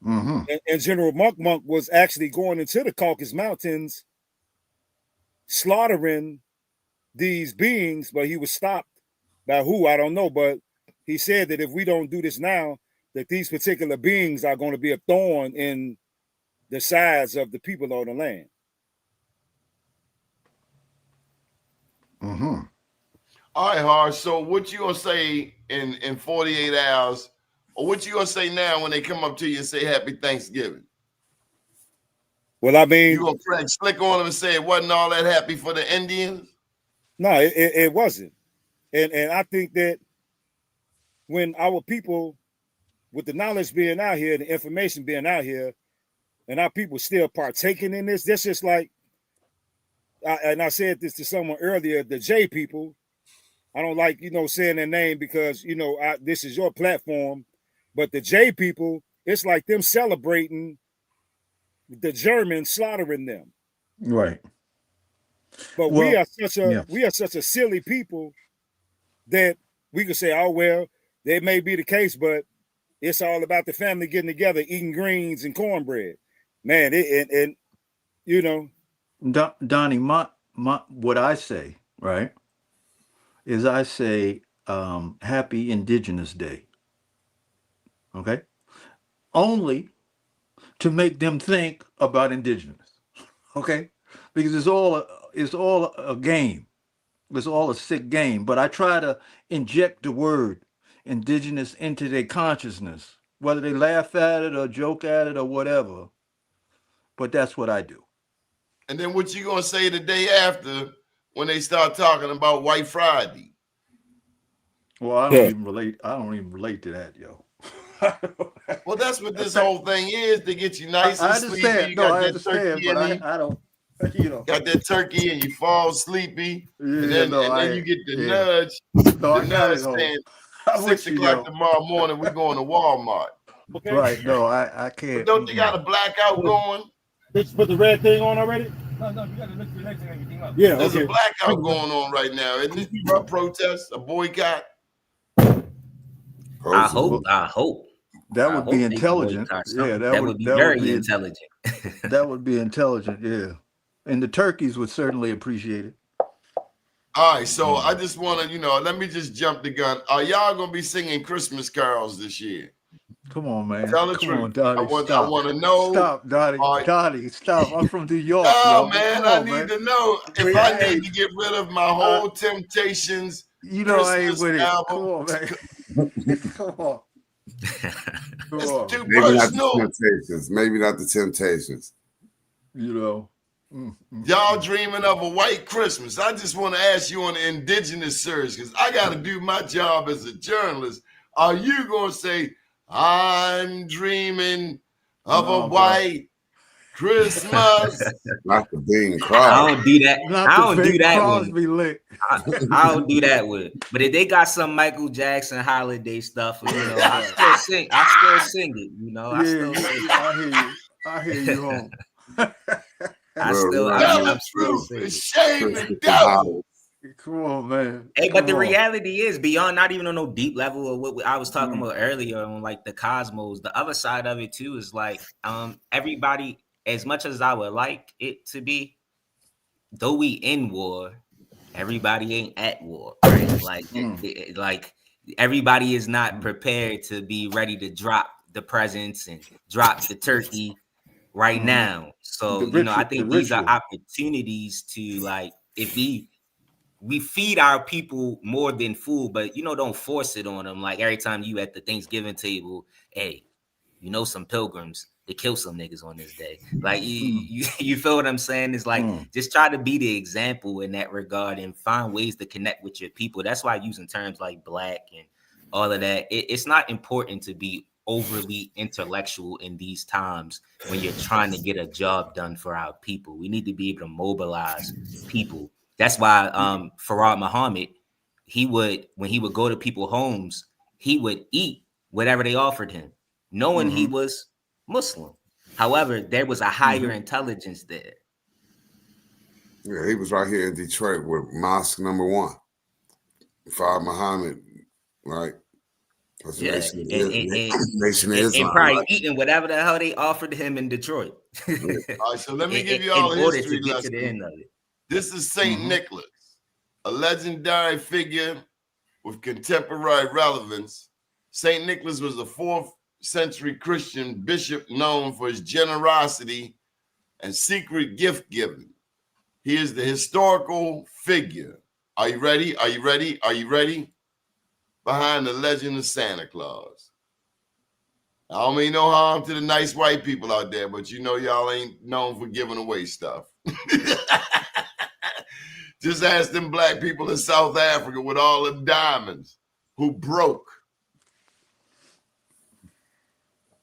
Mm-hmm.
And General Monk was actually going into the Caucasus Mountains, slaughtering these beings, but he was stopped by who, I don't know, but he said that if we don't do this now, that these particular beings are going to be a thorn in the sides of the people on the land.
Mm-hmm.
All right, Har. So what you gonna say in 48 hours, or what you gonna say now when they come up to you and say Happy Thanksgiving?
Well, I mean,
you gonna crack slick on them and say it wasn't all that happy for the Indians?
No, it wasn't. And I think that when our people, with the knowledge being out here, the information being out here, and our people still partaking in this, that's just like, and I said this to someone earlier, the J people, I don't like, saying their name because, this is your platform, but the J people, it's like them celebrating the Germans slaughtering them.
Right.
But we are such a silly people that we could say, oh, well, that may be the case, but it's all about the family getting together, eating greens and cornbread. man, and you know,
Donnie, my what I say, right, is I say Happy Indigenous Day. Okay, only to make them think about indigenous. Okay, because it's all a game. It's all a sick game. But I try to inject the word indigenous into their consciousness, whether they laugh at it or joke at it or whatever. But that's what I do.
And then what you gonna say the day after when they start talking about White Friday?
Well, I don't even relate. I don't even relate to that, yo.
Well, that's what this whole thing is, to get you nice and
I
sleepy.
understand.
You
No,
got
I
that
understand,
turkey
but
in you.
I don't. You know.
Got that turkey and you fall sleepy, and
Yeah,
then
no,
you get the
yeah.
nudge.
No, I
The
got
nudge
it home.
saying
I'm
6
with you,
o'clock
yo.
tomorrow morning we going to Walmart.
okay.
Right? No, I
But
can't.
don't you got a blackout going?
Did you put the red thing on already? No, you gotta look your legs and everything up. Yeah,
There's
okay.
a blackout going on right now, isn't it? A protest, a boycott.
I hope
that would be
they
intelligent.
boycott
Yeah,
something. That would be very intelligent.
that would be intelligent. Yeah, and the turkeys would certainly appreciate it.
All right, so I just want to, let me just jump the gun. Are y'all gonna be singing Christmas carols this year?
Come on, man.
Tell the
Come
truth.
on, Dottie.
I
Stop.
want to know.
Stop, Dottie. Dottie, stop. I'm from New York,
Oh
yo.
man,
Come
I
on,
need
man.
to know if I need to get rid of my whole Temptations
You know I ain't
Christmas
with it.
album.
Come on, man. Come on.
It's too
Maybe not
personal.
the Temptations. Maybe not the Temptations.
You know.
Y'all dreaming of a white Christmas. I just want to ask you on the Indigenous Series, because I got to do my job as a journalist. Are you going to say, I'm dreaming of a white Christmas?
Not the Bing Crosby.
I don't do that.
Not
I
the
don't do
Bing
that
Crosby
one.
lick.
I don't do that with. But if they got some Michael Jackson holiday stuff, I still sing. I still sing it. I still sing it.
I hear you. I hear you home.
I'm still
It's shame the devil.
Come on, man.
Hey, but the reality is, beyond not even on no deep level of what I was talking about earlier on, like the cosmos, the other side of it too is like everybody, as much as I would like it to be, though we in war, everybody ain't at war, right? Like everybody is not prepared to be ready to drop the presents and drop the turkey right now. So I think these are opportunities to, like, if we feed our people more than food, but don't force it on them. Like every time you at the Thanksgiving table, hey, some pilgrims, they kill some niggas on this day. Like you feel what I'm saying? It's like just try to be the example in that regard and find ways to connect with your people. That's why using terms like black and all of that, it's not important to be overly intellectual in these times when you're trying to get a job done for our people. We need to be able to mobilize people. That's why Farad Muhammad, when he would go to people's homes, he would eat whatever they offered him, knowing he was Muslim. However, there was a higher intelligence there.
Yeah, he was right here in Detroit with Mosque number 1. Farad Muhammad, right? That's Nation of Islam,
and probably eating whatever the hell they offered him in Detroit.
All right, so let me give you all a history lesson.
To the end of it.
This is Saint Nicholas, a legendary figure with contemporary relevance. Saint Nicholas was a 4th century Christian bishop known for his generosity and secret gift giving. He is the historical figure. Are you ready? Are you ready? Are you ready? Behind the legend of Santa Claus. I don't mean no harm to the nice white people out there, but y'all ain't known for giving away stuff. Just ask them black people in South Africa with all the diamonds who broke.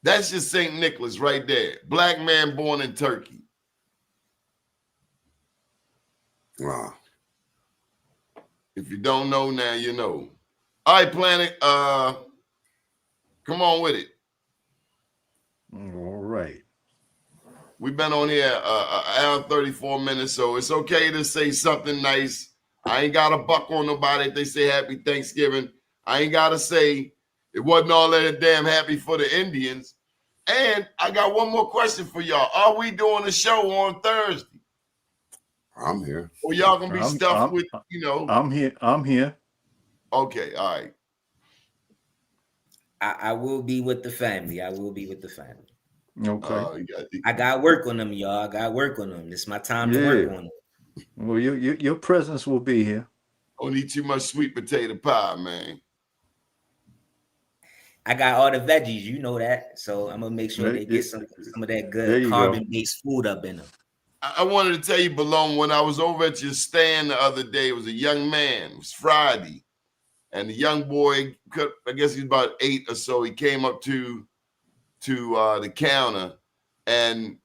That's just St. Nicholas right there. Black man born in Turkey.
Wow.
If you don't know now, you know. All right, Planet. Come on with it.
All right.
We've been on here an hour 34 minutes, so it's okay to say something nice. I ain't got to buck on nobody if they say Happy Thanksgiving. I ain't got to say it wasn't all that damn happy for the Indians. And I got one more question for y'all. Are we doing a show on Thursday?
I'm here.
Or y'all gonna be stuffed with,
I'm here. I'm here.
Okay, all right.
I will be with the family.
Okay.
I got work on them, y'all. I got work on them. It's my time to work on them.
Well, your presence will be here.
Don't eat too much sweet potato pie, man.
I got all the veggies, you know that. So I'm gonna make sure they get some of that good carbon-based food up in them.
I wanted to tell you, Balone, when I was over at your stand the other day, it was a young man. It was Friday. And the young boy, I guess he was about 8 or so, he came up to the counter. And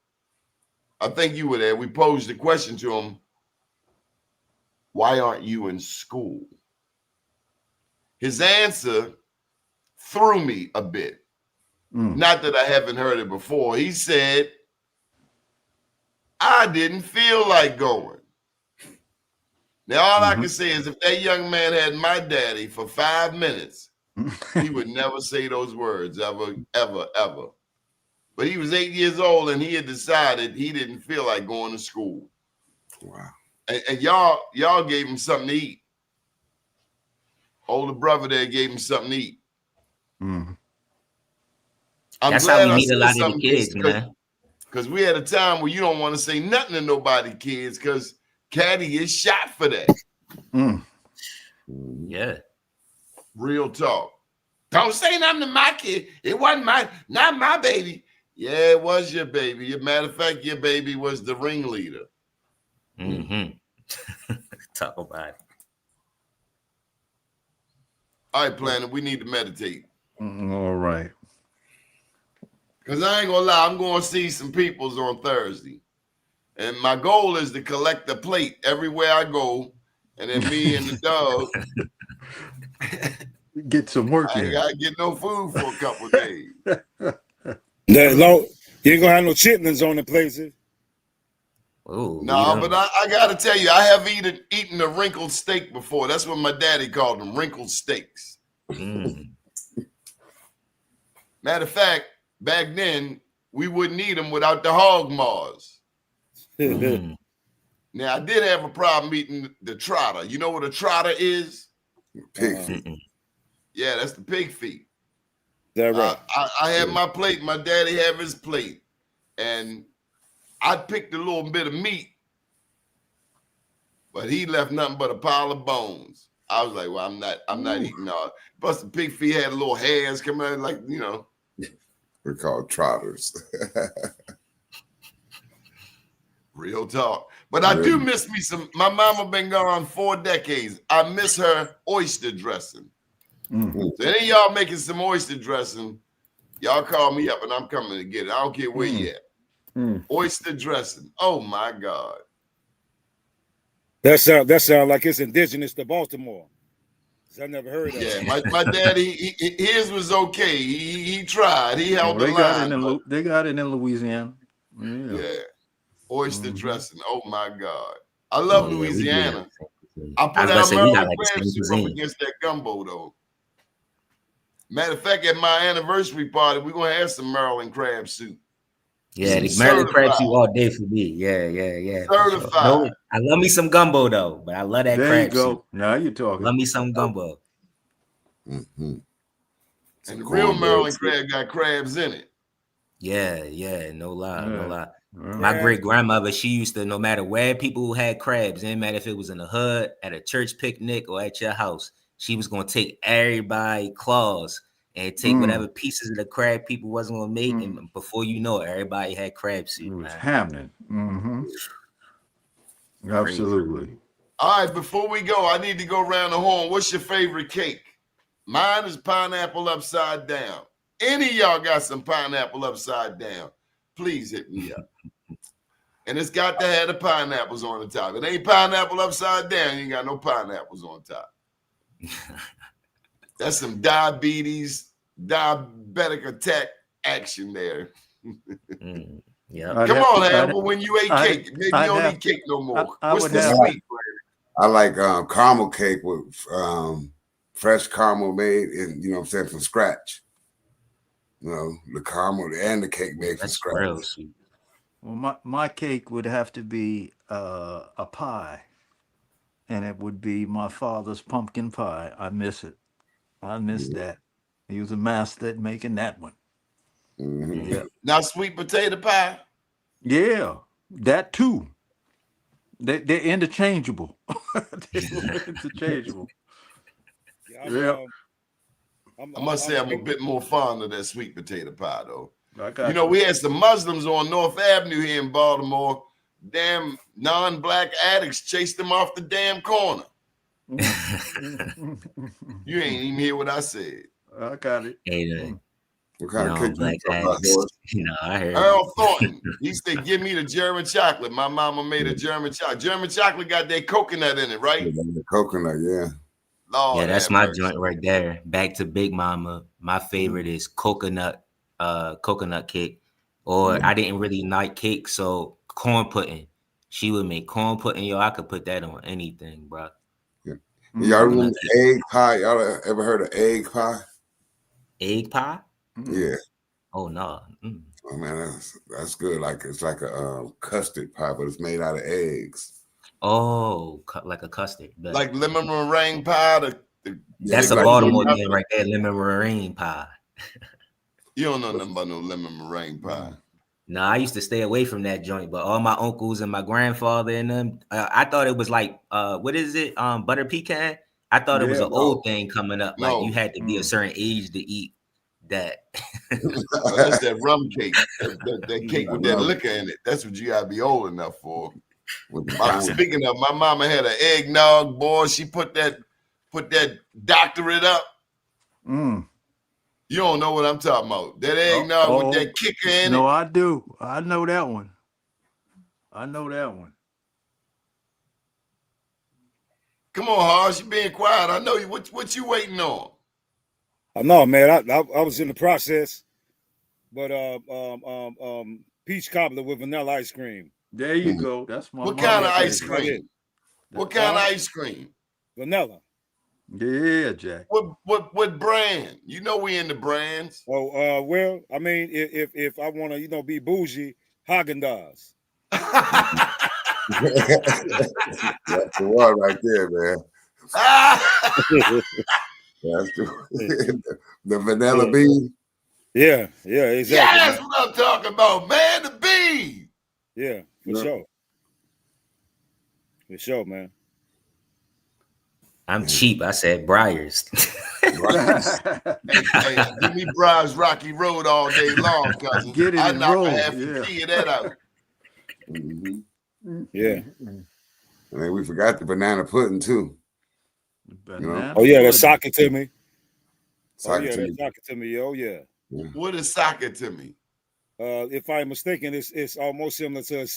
I think you were there. We posed the question to him, why aren't you in school? His answer threw me a bit. Not that I haven't heard it before. He said, I didn't feel like going. Now, all I can say is if that young man had my daddy for 5 minutes, he would never say those words, ever, ever, ever. But he was 8 years old and he had decided he didn't feel like going to school.
Wow.
And y'all gave him something to eat. Older brother there gave him something to eat.
That's how we meet a lot of the kids, man.
Because we had a time where you don't want to say nothing to nobody, kids, because Caddy is shot for that.
Yeah.
Real talk. Don't say nothing to my kid. It wasn't not my baby. Yeah, it was your baby. As a matter of fact, your baby was the ringleader.
Talk about it.
All right, Planet, we need to meditate.
All right.
Because I ain't gonna lie, I'm going to see some peoples on Thursday. And my goal is to collect a plate everywhere I go. And then me and the dog
get some work
I
in.
ain't gotta get no food for a couple of days.
You ain't gonna have no chitlins on the places.
Oh
no, but I gotta tell you, I have eaten a wrinkled steak before. That's what my daddy called them, wrinkled steaks. Matter of fact, back then we wouldn't eat them without the hog maws. Now I did have a problem eating the trotter. You know what a trotter is?
Pig feet.
Yeah, that's the pig feet.
That right?
I had my plate. My daddy had his plate, and I picked a little bit of meat, but he left nothing but a pile of bones. I was like, well, I'm not eating all. Plus the pig feet had little hairs coming out, like, you know.
We're called trotters.
Real talk. But I do miss me some. My mama been gone 4 decades. I miss her oyster dressing. So any of y'all making some oyster dressing, y'all call me up and I'm coming to get it. I don't care where you at. Oyster dressing. Oh my God.
That sound like it's indigenous to Baltimore. I never heard of it.
Yeah, my daddy, his was okay. He tried. He held the line.
They got it in Louisiana.
Yeah. Oyster dressing. Oh my God. I love Louisiana. I put out Maryland crab soup up against that gumbo though. Matter of fact, at my anniversary party, we're gonna have some Maryland crab soup.
Yeah, the Maryland crab soup all day for me. Yeah.
Certified.
No, I love me some gumbo though, but I love that crab soup.
Now you're talking.
Love me some gumbo.
And the real Maryland crab got crabs in it.
Yeah, no lie. My great grandmother, she used to, no matter where people had crabs, it didn't matter if it was in the hood, at a church picnic, or at your house, she was gonna take everybody claws and take whatever pieces of the crab people wasn't gonna make, and before you know it, everybody had crab soup.
It was happening. Absolutely.
All right, before we go, I need to go around the horn. What's your favorite cake? Mine is pineapple upside down. Any of y'all got some pineapple upside down, please hit me up. And it's got to have the pineapples on the top. It ain't pineapple upside down, you ain't got no pineapples on top. That's some diabetic attack action there. Come on, Hannibal, when you ate cake. Maybe you don't eat cake no more. What's the sweet?
I like caramel cake with fresh caramel made, and you know what I'm saying, from scratch. You know, the caramel and the cake made from
That's
scratch.
real sweet.
Well, my cake would have to be a pie, and it would be my father's pumpkin pie. I miss it. I miss that. He was a master at making that one.
Mm-hmm.
Yeah.
Now sweet potato pie.
Yeah, that too. They're interchangeable. They're interchangeable.
Yeah,
I must say I'm a bit more fond of that sweet potato pie, though.
I got
You know, we had some Muslims on North Avenue here in Baltimore. Damn non-black addicts chased them off the damn corner. You ain't even hear what I said.
I got it.
What kind of cake
black
you talking about,
addicts.
Horace?
I heard
Earl Thornton. He said, "Give me the German chocolate." My mama made a German chocolate. German chocolate got that coconut in it, right?
The coconut, yeah.
Lord,
yeah, that's my joint right there. Back to Big Mama. My favorite is coconut cake. Or I didn't really like cake, so corn pudding. She would make corn pudding. Yo, I could put that on anything, bro.
Yeah. Y'all remember egg pie? Y'all ever heard of egg pie?
Egg pie?
Yeah.
Oh no.
Oh man, that's good. Like it's like a custard pie, but it's made out of eggs.
Oh, like a custard.
Like lemon meringue pie.
That's a Baltimore thing right there, lemon meringue pie.
You don't know nothing about no lemon meringue pie.
No, I used to stay away from that joint, but all my uncles and my grandfather and them, I thought it was like, what is it? Butter pecan. I thought it was an old thing coming up. Like you had to be a certain age to eat that.
Well, that's that rum cake. That cake with that liquor in it. That's what you gotta be old enough for. Speaking of, my mama had an eggnog, boy. She put that doctorate up. You don't know what I'm talking about. That eggnog with that kicker in it.
No, I do. I know that one.
Come on, Harsh, you being quiet. I know you. What you waiting on?
I know, man. I was in the process, but peach cobbler with vanilla ice cream.
There you go. That's my.
What kind of ice cream? What kind of ice cream?
Vanilla.
Yeah, Jack.
What brand? You know we in the brands.
Oh, well, I mean, if I want to, be bougie, Haagen-Dazs.
That's the one right there, man. That's the vanilla bean.
Yeah, exactly.
Yeah, that's what I'm talking about, man. The bean.
Yeah, for sure, man.
I'm cheap. I said Briars.
Hey, give me Briars Rocky Road all day long, cousin.
Get it
I
and
knock
roll.
a half a key of that out.
Yeah.
I mean, we forgot the banana pudding too.
Oh yeah, that's sock it to me.
Sock
Sock
it
to me. Oh yeah.
What is sock it to me?
If I'm mistaken, it's almost similar to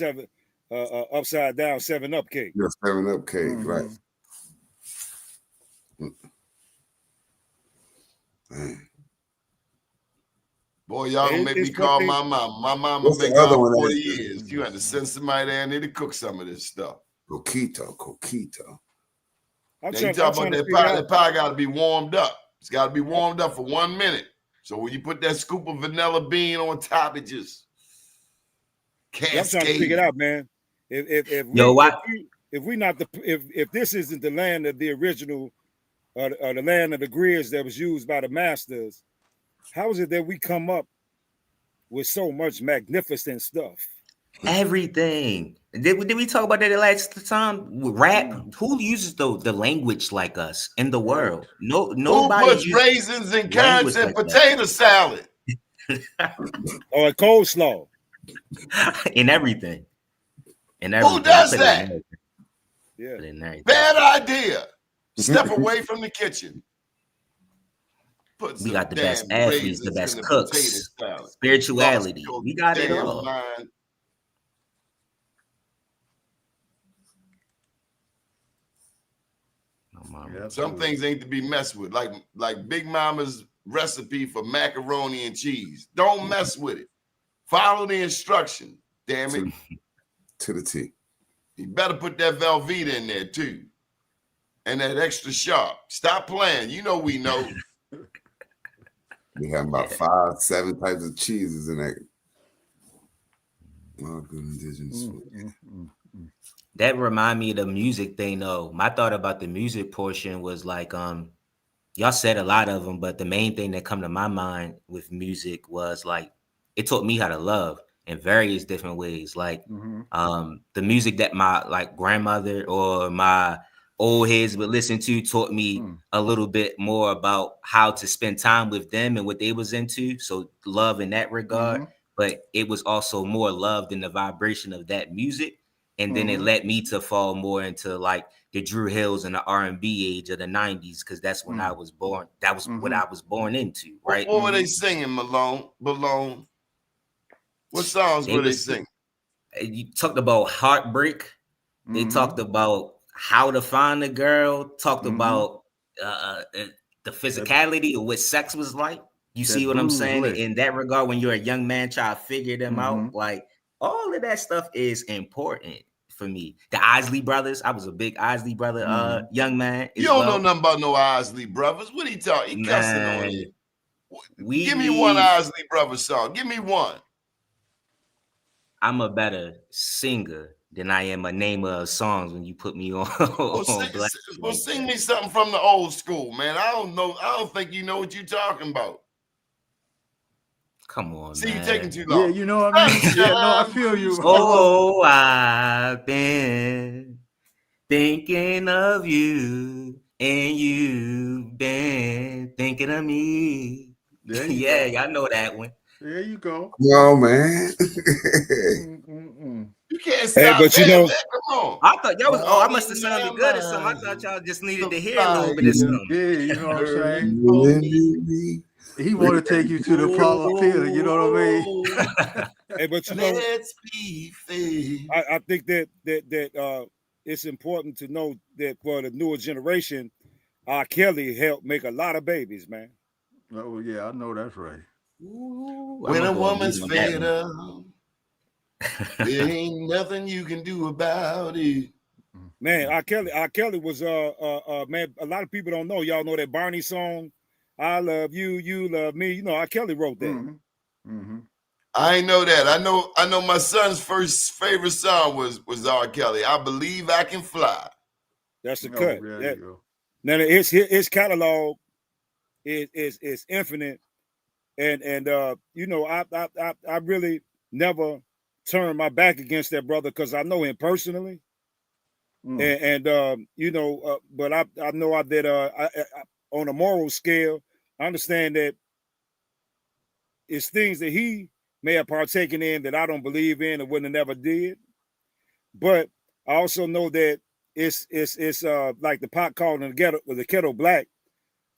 a upside down 7-Up cake.
Yeah, 7-Up cake, right?
Boy, y'all gonna make me call my mom. My mama been gone 40 years. You had to send somebody down there to cook some of this stuff.
Coquito.
Now you talk about that pie. That pie got to be warmed up. It's got to be warmed up for 1 minute. So when you put that scoop of vanilla bean on top, it just cascades.
I'm trying to figure it out, man. If this isn't the land of the original, or the land of the grids that was used by the masters, how is it that we come up with so much magnificent stuff?
Everything. Did we talk about that last time? Rap. Who uses the language like us in the world? Nobody.
Who puts raisins and carrots in potato salad?
Or a coleslaw.
In everything.
Who does that?
Yeah.
Bad idea. Step away from the kitchen.
We got the best athletes, the best cooks, spirituality. We got it all.
Some things ain't to be messed with, like Big Mama's recipe for macaroni and cheese. Don't mess with it. Follow the instruction. Damn it.
To the T.
You better put that Velveeta in there too, and that extra sharp. Stop playing. You know we know.
We have about 5, 7 types of cheeses in that. Indigenous food.
That remind me of the music thing though. My thought about the music portion was like, y'all said a lot of them, but the main thing that come to my mind with music was like, it taught me how to love in various different ways. Like, the music that my like grandmother or my old heads would listen to taught me a little bit more about how to spend time with them and what they was into. So love in that regard, but it was also more love than the vibration of that music. And then it led me to fall more into like the Drew Hills and the R&B age of the 90s, because that's when I was born. That was what I was born into, right?
What were they singing, Malone? What songs were they singing?
You talked about heartbreak. They talked about how to find a girl, talked about the physicality of what sex was like. You see what I'm saying? In that regard, when you're a young man trying to figure them out, like all of that stuff is important for me. The Isley Brothers, I was a big Isley Brother young man.
You don't know nothing about no Isley Brothers. What are you talking? He cussing on you. Give me one Isley Brothers song. Give me one.
I'm a better singer than I am a namer of songs when you put me on.
Well, sing me something from the old school, man. I don't know. I don't think you know what you're talking about.
Come on,
See,
man.
you taking too long.
Yeah, you know what I mean? Yeah, no, I feel you.
Oh, I've been thinking of you, and you've been thinking of me. Yeah, I know that one.
There you go.
No, man.
You can't
Hey,
stop
but
that,
you know,
man. Come on.
I thought y'all was. Oh, I must have sounded good or something. I thought y'all just needed to hear a little bit of something.
Yeah, you know what I'm saying? He want to take you to the Apollo Theater. You know what I mean?
Hey, but you know,
let's be fair.
I think that it's important to know that for the newer generation, R. Kelly helped make a lot of babies, man.
Oh yeah, I know that's right.
When a woman's fed up, there ain't nothing you can do about it.
Man, R. Kelly was man. A lot of people don't know. Y'all know that Barney song, "I love you, you love me." You know, R. Kelly wrote that.
I ain't know that. I know my son's first favorite song was R. Kelly. I Believe I Can Fly.
That's the cut.
There you go.
Now his catalog is infinite, and you know, I really never turned my back against that brother because I know him personally. And you know, but I know that I, on a moral scale, I understand that it's things that he may have partaken in that I don't believe in or wouldn't have never did. But I also know that it's like the pot calling the kettle black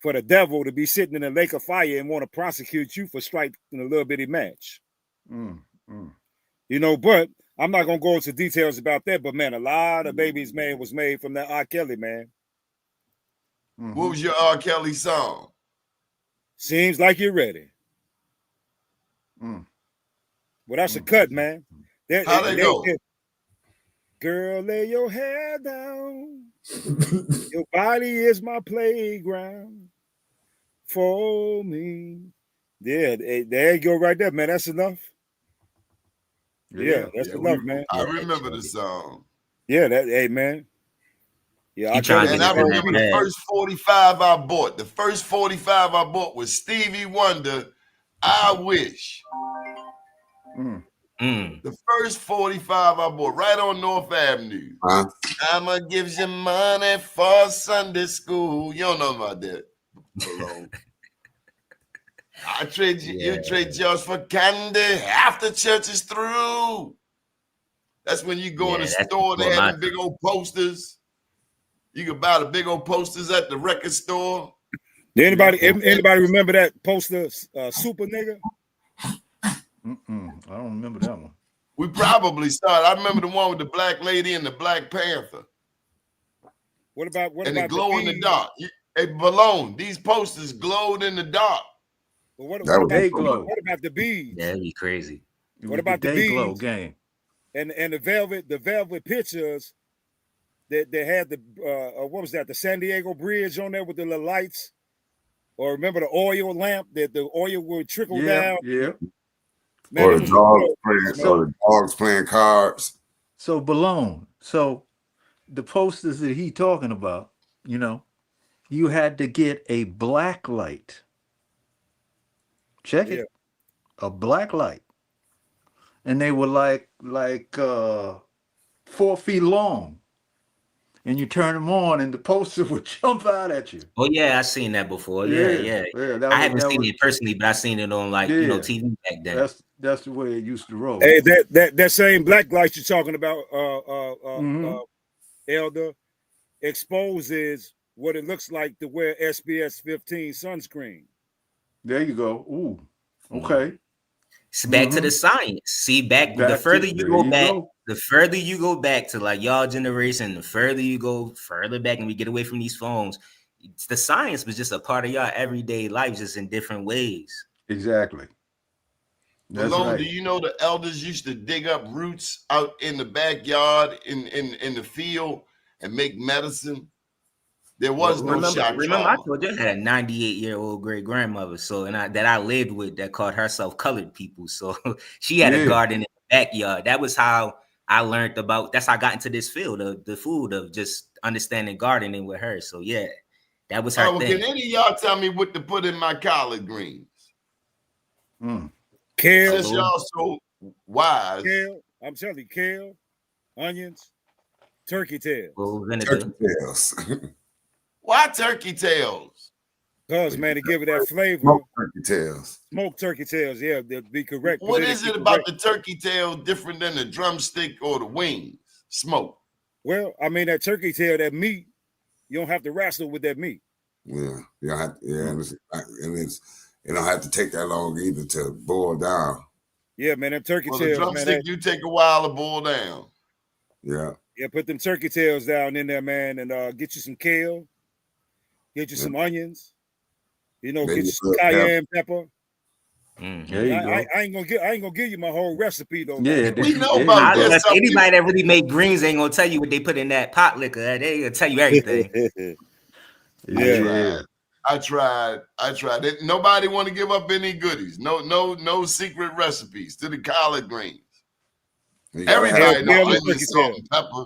for the devil to be sitting in a lake of fire and want to prosecute you for striking a little bitty match. You know, but I'm not gonna go into details about that. But man, a lot of babies, man, was made from that R. Kelly, man.
What was your R. Kelly song?
Seems like you're ready. Well, that's a cut, man.
How'd they go?
Girl, lay your hair down. Your body is my playground for me. Yeah, there you go right there, man. That's enough. Yeah, that's enough, man.
I remember the song.
Yeah, hey, man. Yeah,
and I remember the first 45 I bought. The first 45 I bought was Stevie Wonder, I Wish. The first 45 I bought right on North Avenue. I'ma give you money for Sunday school. You don't know about that. I trade you trade yours for candy after church is through. That's when you go in the store, they have the big old posters. You can buy the big old posters at the record store.
Anybody remember that poster, Super Nigga?
I don't remember that one.
We probably started. I remember the one with the black lady and the Black Panther.
What about
the glow in the dark? Hey, Balone, these posters glowed in the dark.
But what about the beads?
Yeah, that'd be crazy.
What about the beads?
Glow game.
And the velvet pictures that had the what was that? The San Diego Bridge on there with the little lights or remember the oil lamp that the oil would trickle down.
Yeah.
Man,
or
it
the
was
dogs playing cards.
So Balone. So the posters that he talking about, you know, you had to get a black light. Check
yeah.
it. A black light. And they were like 4 feet long. And you turn them on and the poster would jump out at you.
Oh yeah, I seen that before.
Yeah,
Yeah.
that
I
was
haven't seen it personally, but I seen it on like
yeah.
TV back then.
That's the way it used to roll.
Hey, that same black light you're talking about, Elder, exposes what it looks like to wear SPS 15 sunscreen.
There you go. Ooh. Okay.
It's back to the science. See, the further you go back to like y'all generation, the further you go further back and we get away from these phones, the science was just a part of y'all everyday life, just in different ways.
Exactly. That's
Malone,
right.
do you know the elders used to dig up roots out in the backyard in the field and make medicine? There was no shock
Remember, I
trauma.
told you I had a 98-year-old great grandmother, so that I lived with that called herself colored people. So she had a garden in the backyard. That was how I learned about. That's how I got into this field of the food of just understanding gardening with her. So yeah, that was her thing.
Can any of y'all tell me what to put in my collard greens?
Kale.
Since y'all so wise.
Kale. I'm telling you, kale, onions, turkey tails.
Turkey tails.
Why turkey tails?
Because, man, to give it that flavor.
Smoked turkey tails.
Smoked turkey tails, yeah, they'd be correct.
What is it about the turkey tail different than the drumstick or the wings? Smoke.
Well, I mean, that turkey tail, that meat, you don't have to wrestle with that meat.
Yeah, it don't have to take that long either to boil down.
Yeah, man, them turkey tails,
the drumstick do take a while to boil down.
Yeah.
Yeah, put them turkey tails down in there, man, and get you some kale, get you some onions, get you some cayenne pepper.
There you go.
I ain't gonna give you my whole recipe though.
Yeah,
we know about this.
Anybody that really make greens ain't gonna tell you what they put in that pot liquor. They gonna tell you everything.
I tried it. Nobody want to give up any goodies. No secret recipes to the collard greens. Everybody knows onion, salt, and pepper.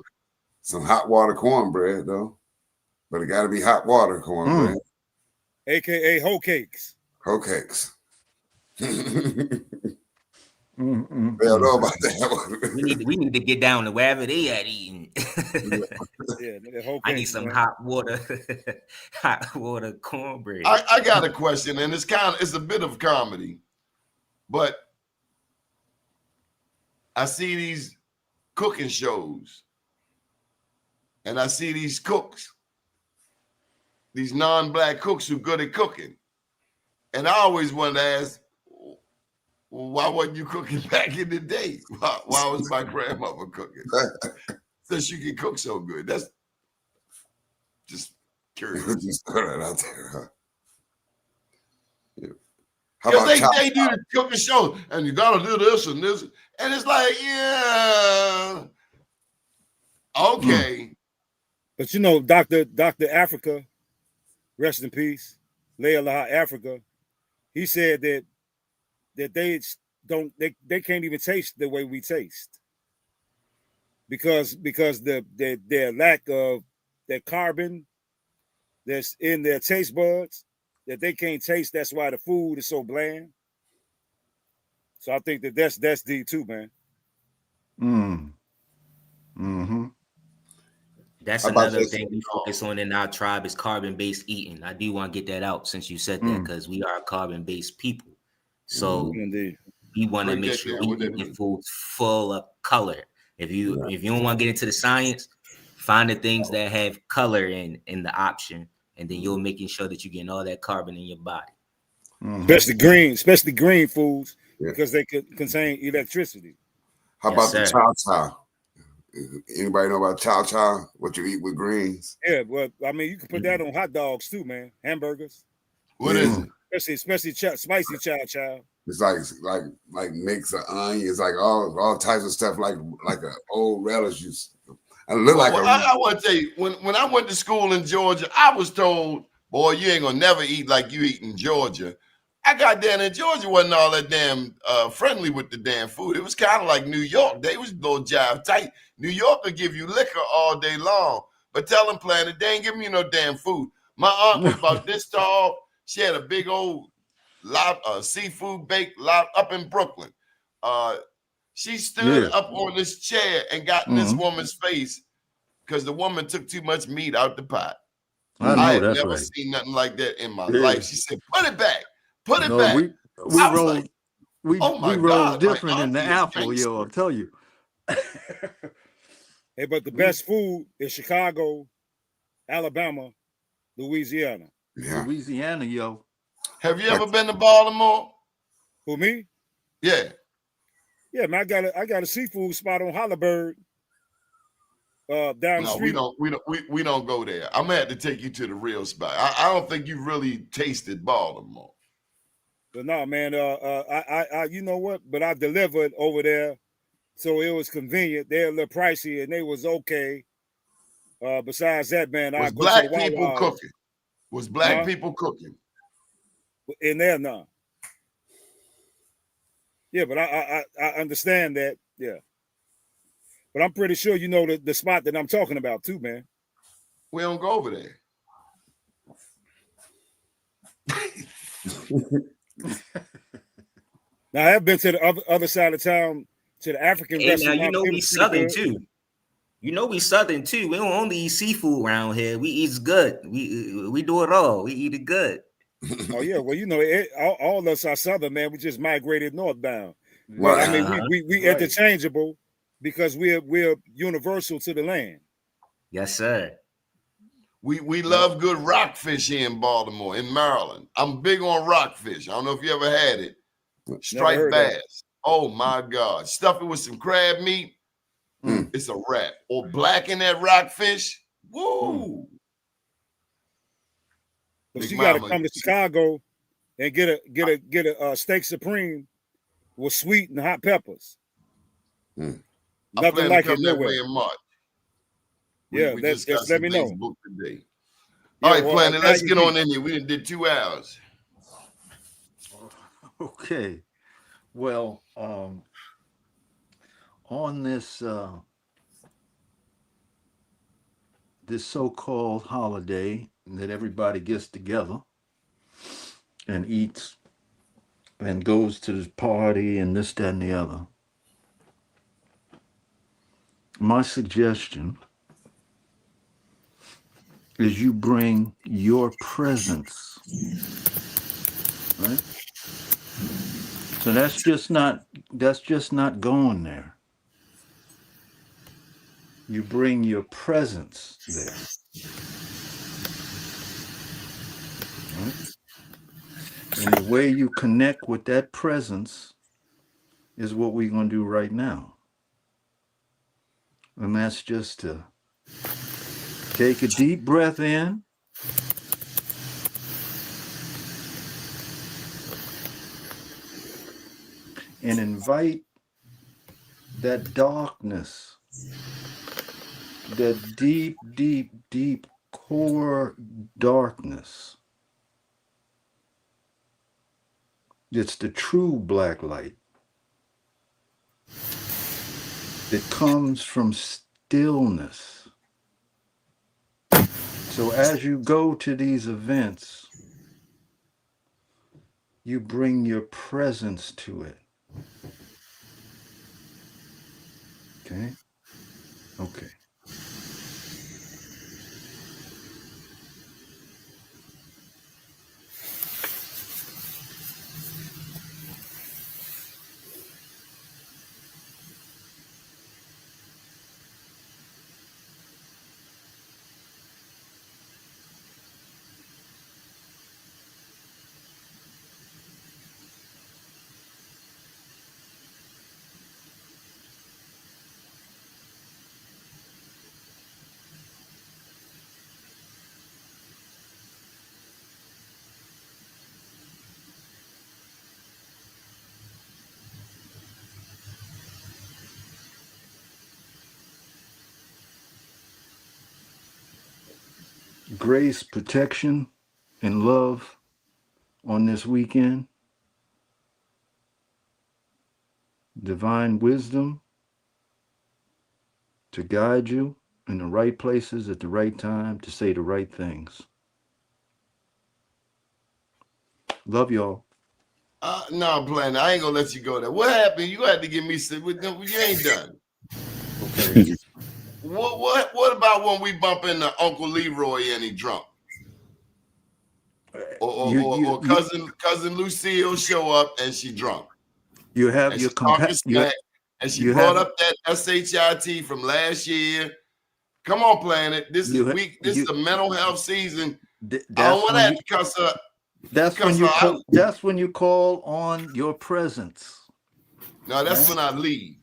Some hot water cornbread though, but it got to be hot water cornbread,
aka hoe cakes.
Hoe cakes. They don't know about that.
we need to get down to wherever they at eating. I need some hot water cornbread.
I got a question, and it's a bit of comedy, but I see these cooking shows, and I see these cooks, these non-black cooks who good at cooking, and I always wanted to ask, why wasn't you cooking back in the day? Why was my grandmother cooking? So she could cook so good. That's just curious.
Just throw that out there, huh? Yeah.
Because they do the cooking show, and you gotta do this and this, and it's like, yeah, okay.
But you know, Dr. Africa, rest in peace, Layla Africa, he said that they can't even taste the way we taste because their lack of that carbon that's in their taste buds that they can't taste. That's why the food is so bland. So I think that's D too, man.
That's another thing we focus on in our tribe is carbon-based eating. I do want to get that out since you said that because we are carbon-based people. So we want to make sure we eat food full of color. If you don't want to get into the science, find the things that have color in the option, and then you're making sure that you're getting all that carbon in your body.
Especially green foods because they could contain electricity.
How about the chow? Anybody know about chow? What you eat with greens?
Yeah, well, I mean, you can put that on hot dogs too, man. Hamburgers.
What is it?
Especially spicy chow.
It's like mix of onion. It's like all types of stuff, like an old relish juice. I look like.
I want to tell you, when I went to school in Georgia, I was told boy, you ain't gonna never eat like you eat in Georgia. I got down in Georgia, wasn't all that damn friendly with the damn food. It was kind of like New York. They was a little jive tight. New York will give you liquor all day long, but tell them, Planet, they ain't giving you no damn food. My aunt was about this tall. She had a big old seafood bake lot up in Brooklyn. She stood up on this chair and got in this woman's face because the woman took too much meat out the pot. I had never seen nothing like that in my life. She said, "Put it back, put it back."
We
I was
rolled
like,
we
"Oh my
rolled
God, my
different in the
auntie is
apple, yo. I'll
gangster."
tell you.
Hey, but the best food is Chicago, Alabama, Louisiana.
Yeah.
Louisiana, yo.
Have you ever been to Baltimore?
Who, me?
Yeah.
Yeah, man. I got a seafood spot on Hollyberg. Down the street.
We don't go there. I'm gonna have to take you to the real spot. I don't think you really tasted Baltimore.
But no, man. I you know what? But I delivered over there, so it was convenient. They're a little pricey, and they was okay. Besides that, man, I go to the
people
Wawa.
cooking? Was black people cooking
in there now? Yeah, but I understand that. Yeah. But I'm pretty sure you know the spot that I'm talking about too, man.
We don't go over there.
Now I have been to the other side of town to the African restaurant.
Now you know we Southern too. You know we Southern too. We don't only eat seafood around here. We eat good. We do it all. We eat it good.
Oh yeah, well you know all of us are Southern, man. We just migrated northbound.
Right.
But I mean we interchangeable because we're universal to the land.
Yes, sir.
We love good rockfish here in Baltimore, in Maryland. I'm big on rockfish. I don't know if you ever had it. Striped bass. Oh my God. Stuff it with some crab meat. It's a wrap. Or blacken that rockfish. Woo.
But you gotta come to Chicago and get a steak supreme with sweet and hot peppers. Nothing like it nowhere.
In March.
Yeah, just let me know.
Today. All right, Planet, let's get on in here. We did 2 hours.
Okay. Well, on this this so-called holiday that everybody gets together and eats and goes to this party and this, that, and the other. My suggestion is you bring your presence, right? So that's just not going there. You bring your presence there. Right? And the way you connect with that presence is what we're going to do right now. And that's just to take a deep breath in. And invite that darkness, that deep, deep, deep core darkness. It's the true black light that comes from stillness. So as you go to these events, you bring your presence to it. Okay? Okay. Grace, protection, and love on this weekend. Divine wisdom to guide you in the right places at the right time to say the right things. Love y'all.
No, I'm playing. I ain't gonna let you go there. What happened? You had to give me some. You ain't done.
Okay.
What about when we bump into Uncle Leroy and he drunk? Or cousin Lucille show up and she drunk.
You have
and
your
she's talking smack, and she brought up that SHIT from last year. Come on, Planet. This is week. This is a mental health season. I don't want that to cuss up.
That's when you call. That's when you call on your presence.
No, that's when I leave.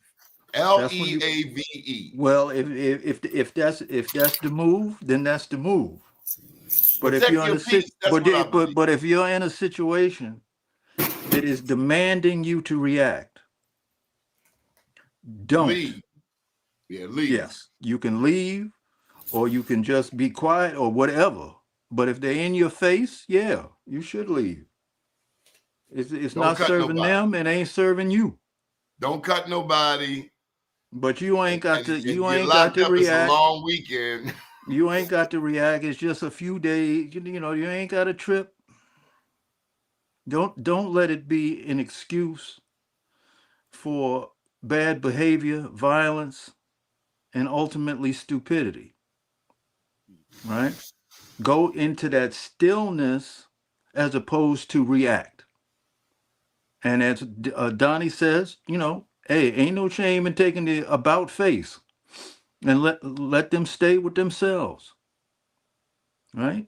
LEAVE.
Well, if that's the move, then that's the move. But if you're in but if you're in a situation that is demanding you to react, don't
leave. Yeah, leave.
Yes, you can leave, or you can just be quiet or whatever. But if they're in your face, yeah, you should leave. It's not serving them, and ain't serving you.
Don't cut nobody.
But you ain't got to. You ain't got to react.
It's a long weekend.
You ain't got to react. It's just a few days. You know, you ain't got to trip. Don't let it be an excuse for bad behavior, violence, and ultimately stupidity. Right? Go into that stillness as opposed to react. And as Doni says, you know, hey, ain't no shame in taking the about face, and let them stay with themselves. Right?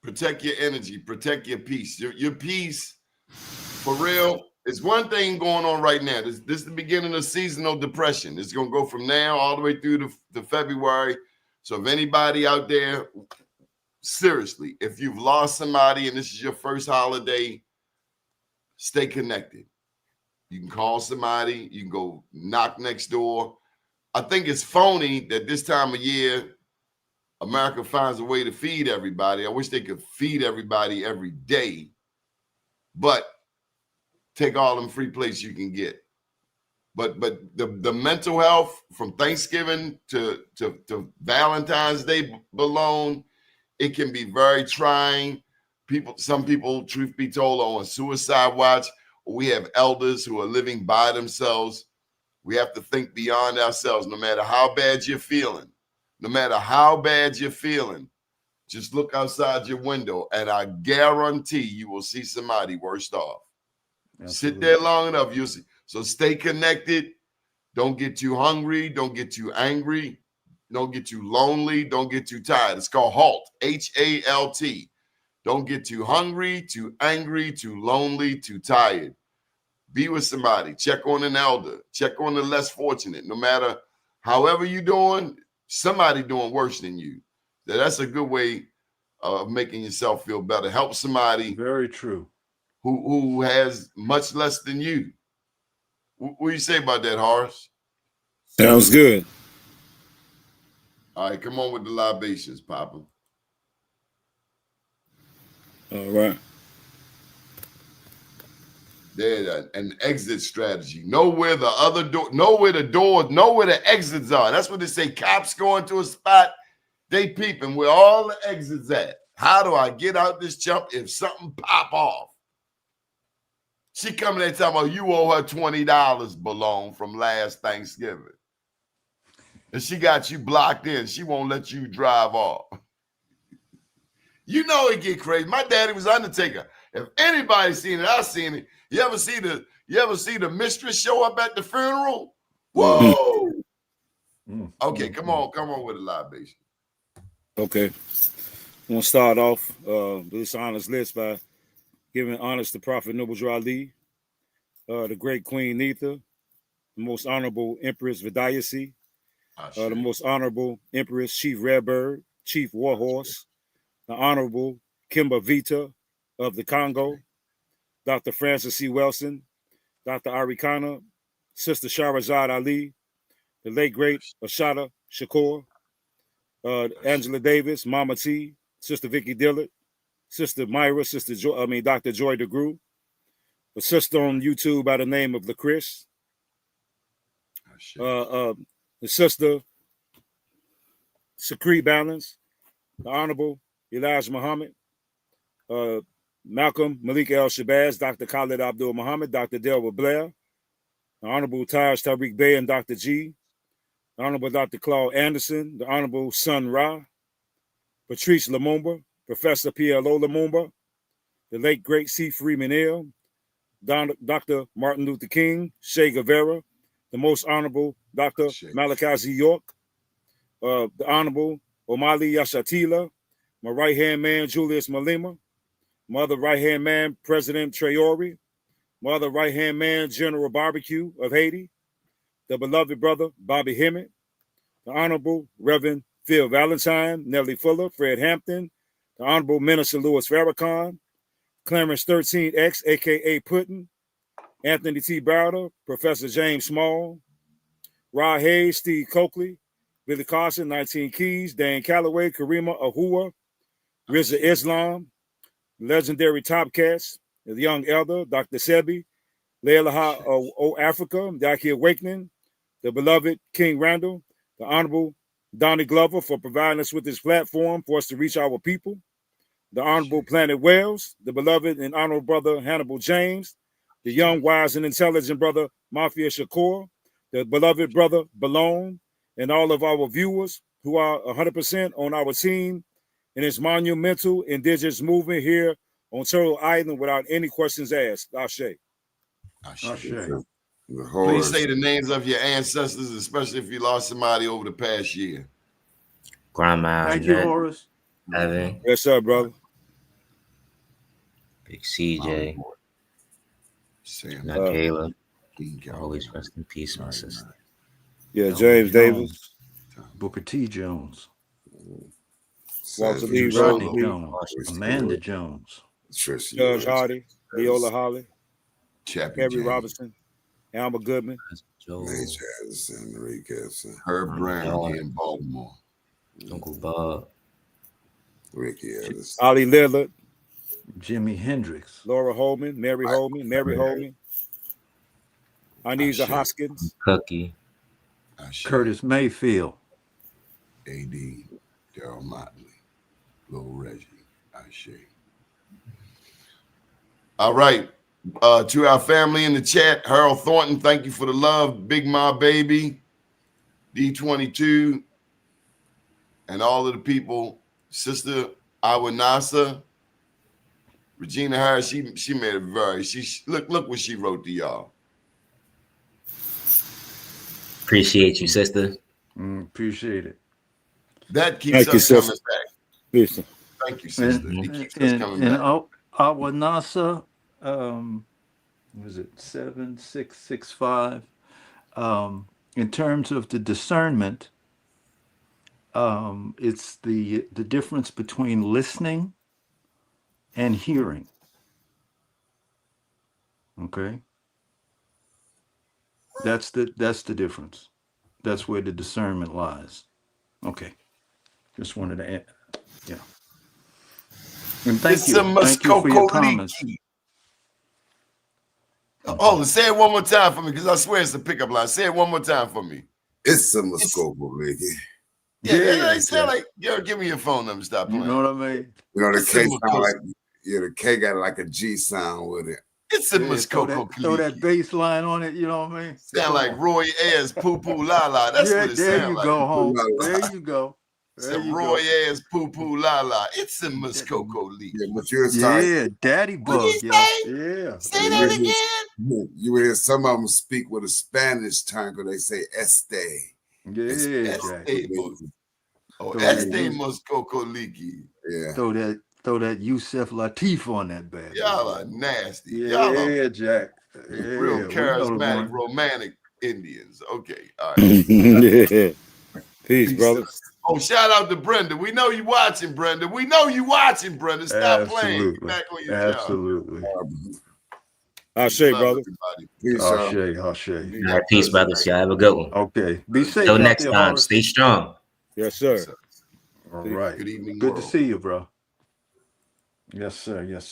Protect your energy. Protect your peace. Your peace, for real. It's one thing going on right now. This is the beginning of seasonal depression. It's going to go from now all the way through to February. So if anybody out there, seriously, if you've lost somebody and this is your first holiday, stay connected. You can call somebody. You can go knock next door. I think it's phony that this time of year, America finds a way to feed everybody. I wish they could feed everybody every day, but take all them free plates you can get. But the mental health from Thanksgiving to Valentine's Day alone, it can be very trying. Some people, truth be told, are on suicide watch. We have elders who are living by themselves. We have to think beyond ourselves, no matter how bad you're feeling. No matter how bad you're feeling, just look outside your window, and I guarantee you will see somebody worse off. Absolutely. Sit there long enough, you'll see. So stay connected. Don't get too hungry. Don't get too angry. Don't get too lonely. Don't get too tired. It's called HALT, HALT. Don't get too hungry, too angry, too lonely, too tired. Be with somebody. Check on an elder. Check on the less fortunate. No matter however you're doing, somebody doing worse than you. That's a good way of making yourself feel better. Help somebody.
Very true.
Who has much less than you. What do you say about that, Horace?
Sounds good.
All right, come on with the libations, Papa.
All right.
There's an exit strategy. Know where the other door, know where the doors, know where the exits are. That's what they say. Cops going to a spot, they peeping where all the exits at. How do I get out this jump if something pop off? She coming there talking about you owe her $20 belong from last Thanksgiving. And she got you blocked in. She won't let you drive off. You know it get crazy. My daddy was Undertaker. If anybody seen it, I seen it. You ever see the mistress show up at the funeral? Whoa! Okay, come on with a libation.
Okay. I'm gonna start off this honors list by giving honors to Prophet Noble Ali, the great Queen Neitha, the most honorable Empress Vidayasi, the most honorable Empress Chief Redbird, Chief Warhorse, the Honorable Kimba Vita of the Congo, Dr. Francis C. Wilson, Dr. Arikana, Sister Shahrazad Ali, the late great Ashada Shakur, Angela Davis, Mama T, Sister Vicky Dillard, Sister Myra, Dr. Joy DeGrew, a sister on YouTube by the name of LaChris, the sister Secrete Balance, the Honorable Elijah Muhammad, Malcolm Malik El Shabazz, Dr. Khalid Abdul Muhammad, Dr. Delwa Blair, the Honorable Taj Tariq Bey and Dr. G, the Honorable Dr. Claude Anderson, the Honorable Sun Ra, Patrice Lumumba, Professor P.L.O. Lumumba, the late great C. Freeman Hill, Dr. Martin Luther King, Che Guevara, the most honorable Dr. Malachi Z. York, the Honorable Omali Yashatila, my right-hand man, Julius Malema, my other right-hand man, President Traore, my other right-hand man, General Barbecue of Haiti, the beloved brother, Bobby Hemmett, the Honorable Reverend Phil Valentine, Nellie Fuller, Fred Hampton, the Honorable Minister Louis Farrakhan, Clarence 13X, a.k.a. Putin, Anthony T. Browder, Professor James Small, Rod Hayes, Steve Coakley, Billy Carson, 19 Keys, Dan Calloway, Karima Ahua, Rizza Islam, legendary Top Cats, the Young Elder, Dr. Sebi, Leila O Africa, Daki Awakening, the beloved King Randall, the Honorable Donnie Glover for providing us with this platform for us to reach our people, the Honorable Planet Wells, the beloved and honorable brother Hannibal James, the young, wise, and intelligent brother Mafia Shakur, the beloved brother Balone, and all of our viewers who are 100% on our team in this monumental indigenous movement here on Turtle Island without any questions asked. Ashe.
Please say the names of your ancestors, especially if you lost somebody over the past year.
Grandma.
Thank you, Horace.
Evan.
Yes, sir, brother.
Big CJ.
Sam.
Caleb. Always rest in peace, my sister.
Yeah, James Davis.
Booker T. Jones.
Walter B.
Rodney Jones. Amanda Jones.
Judge Hardy. Leola Holly. Harry Robinson. Alma Goodman.
Herb Brown here in Baltimore.
Uncle Bob.
Ricky Ellis.
Ollie Lillard.
Jimi Hendrix.
Laura Holman. Mary Holman. Anisa Hoskins.
Cookie.
Curtis Mayfield.
A.D. Daryl Motley. Lil Reggie. Ashe. All right. To our family in the chat, Harold Thornton, thank you for the love. Big Ma Baby, D22, and all of the people. Sister Awanasa, Regina Harris, she made it very. Look what she wrote to y'all.
Appreciate you, sister.
Appreciate it.
That keeps us coming back.
Listen.
Thank you, sister. It keeps us coming back.
Awanasa, was it 7665? In terms of the discernment, it's the difference between listening and hearing. Okay, that's the difference. That's where the discernment lies. Okay, just wanted to add, yeah. And thank you for your comments.
Oh, say it one more time for me, because I swear it's a pickup line. Say it one more time for me.
It's a Muskoka, Ricky.
Yeah, it sound like, yo, give me your phone number. Stop playing.
You know what I mean?
You know, the K sound like, the K got like a G sound with it.
It's a Muskoka.
Throw that bass line on it, you know what I mean?
Sound like Roy Ayers, Poo Poo La La. That's what it sound like.
Go, Holmes. There you go.
It's a Roy Ayers, Poo Poo La La. It's a Muskoka Leak.
Yeah, but you're starting.
Daddy bug. Yeah.
Say that again.
You hear some of them speak with a Spanish tongue, because they say este.
Yeah,
este Muskoka Leaky.
Yeah.
Throw that Yusef Lateef on that bad.
Y'all are nasty.
Yeah, Jack. Yeah,
real charismatic, romantic Indians. Okay, all right.
Yeah. Peace, brother.
Oh, shout out to Brenda. We know you watching, Brenda. Stop playing. Back on your
Absolutely.
Ashe, brother.
Ashe.
All right, peace, brothers. Y'all have a good one.
Okay. Be safe.
Till next time. Stay strong.
Yes, sir.
All right.
Good evening.
Good to see you, bro. Yes, sir. Yes,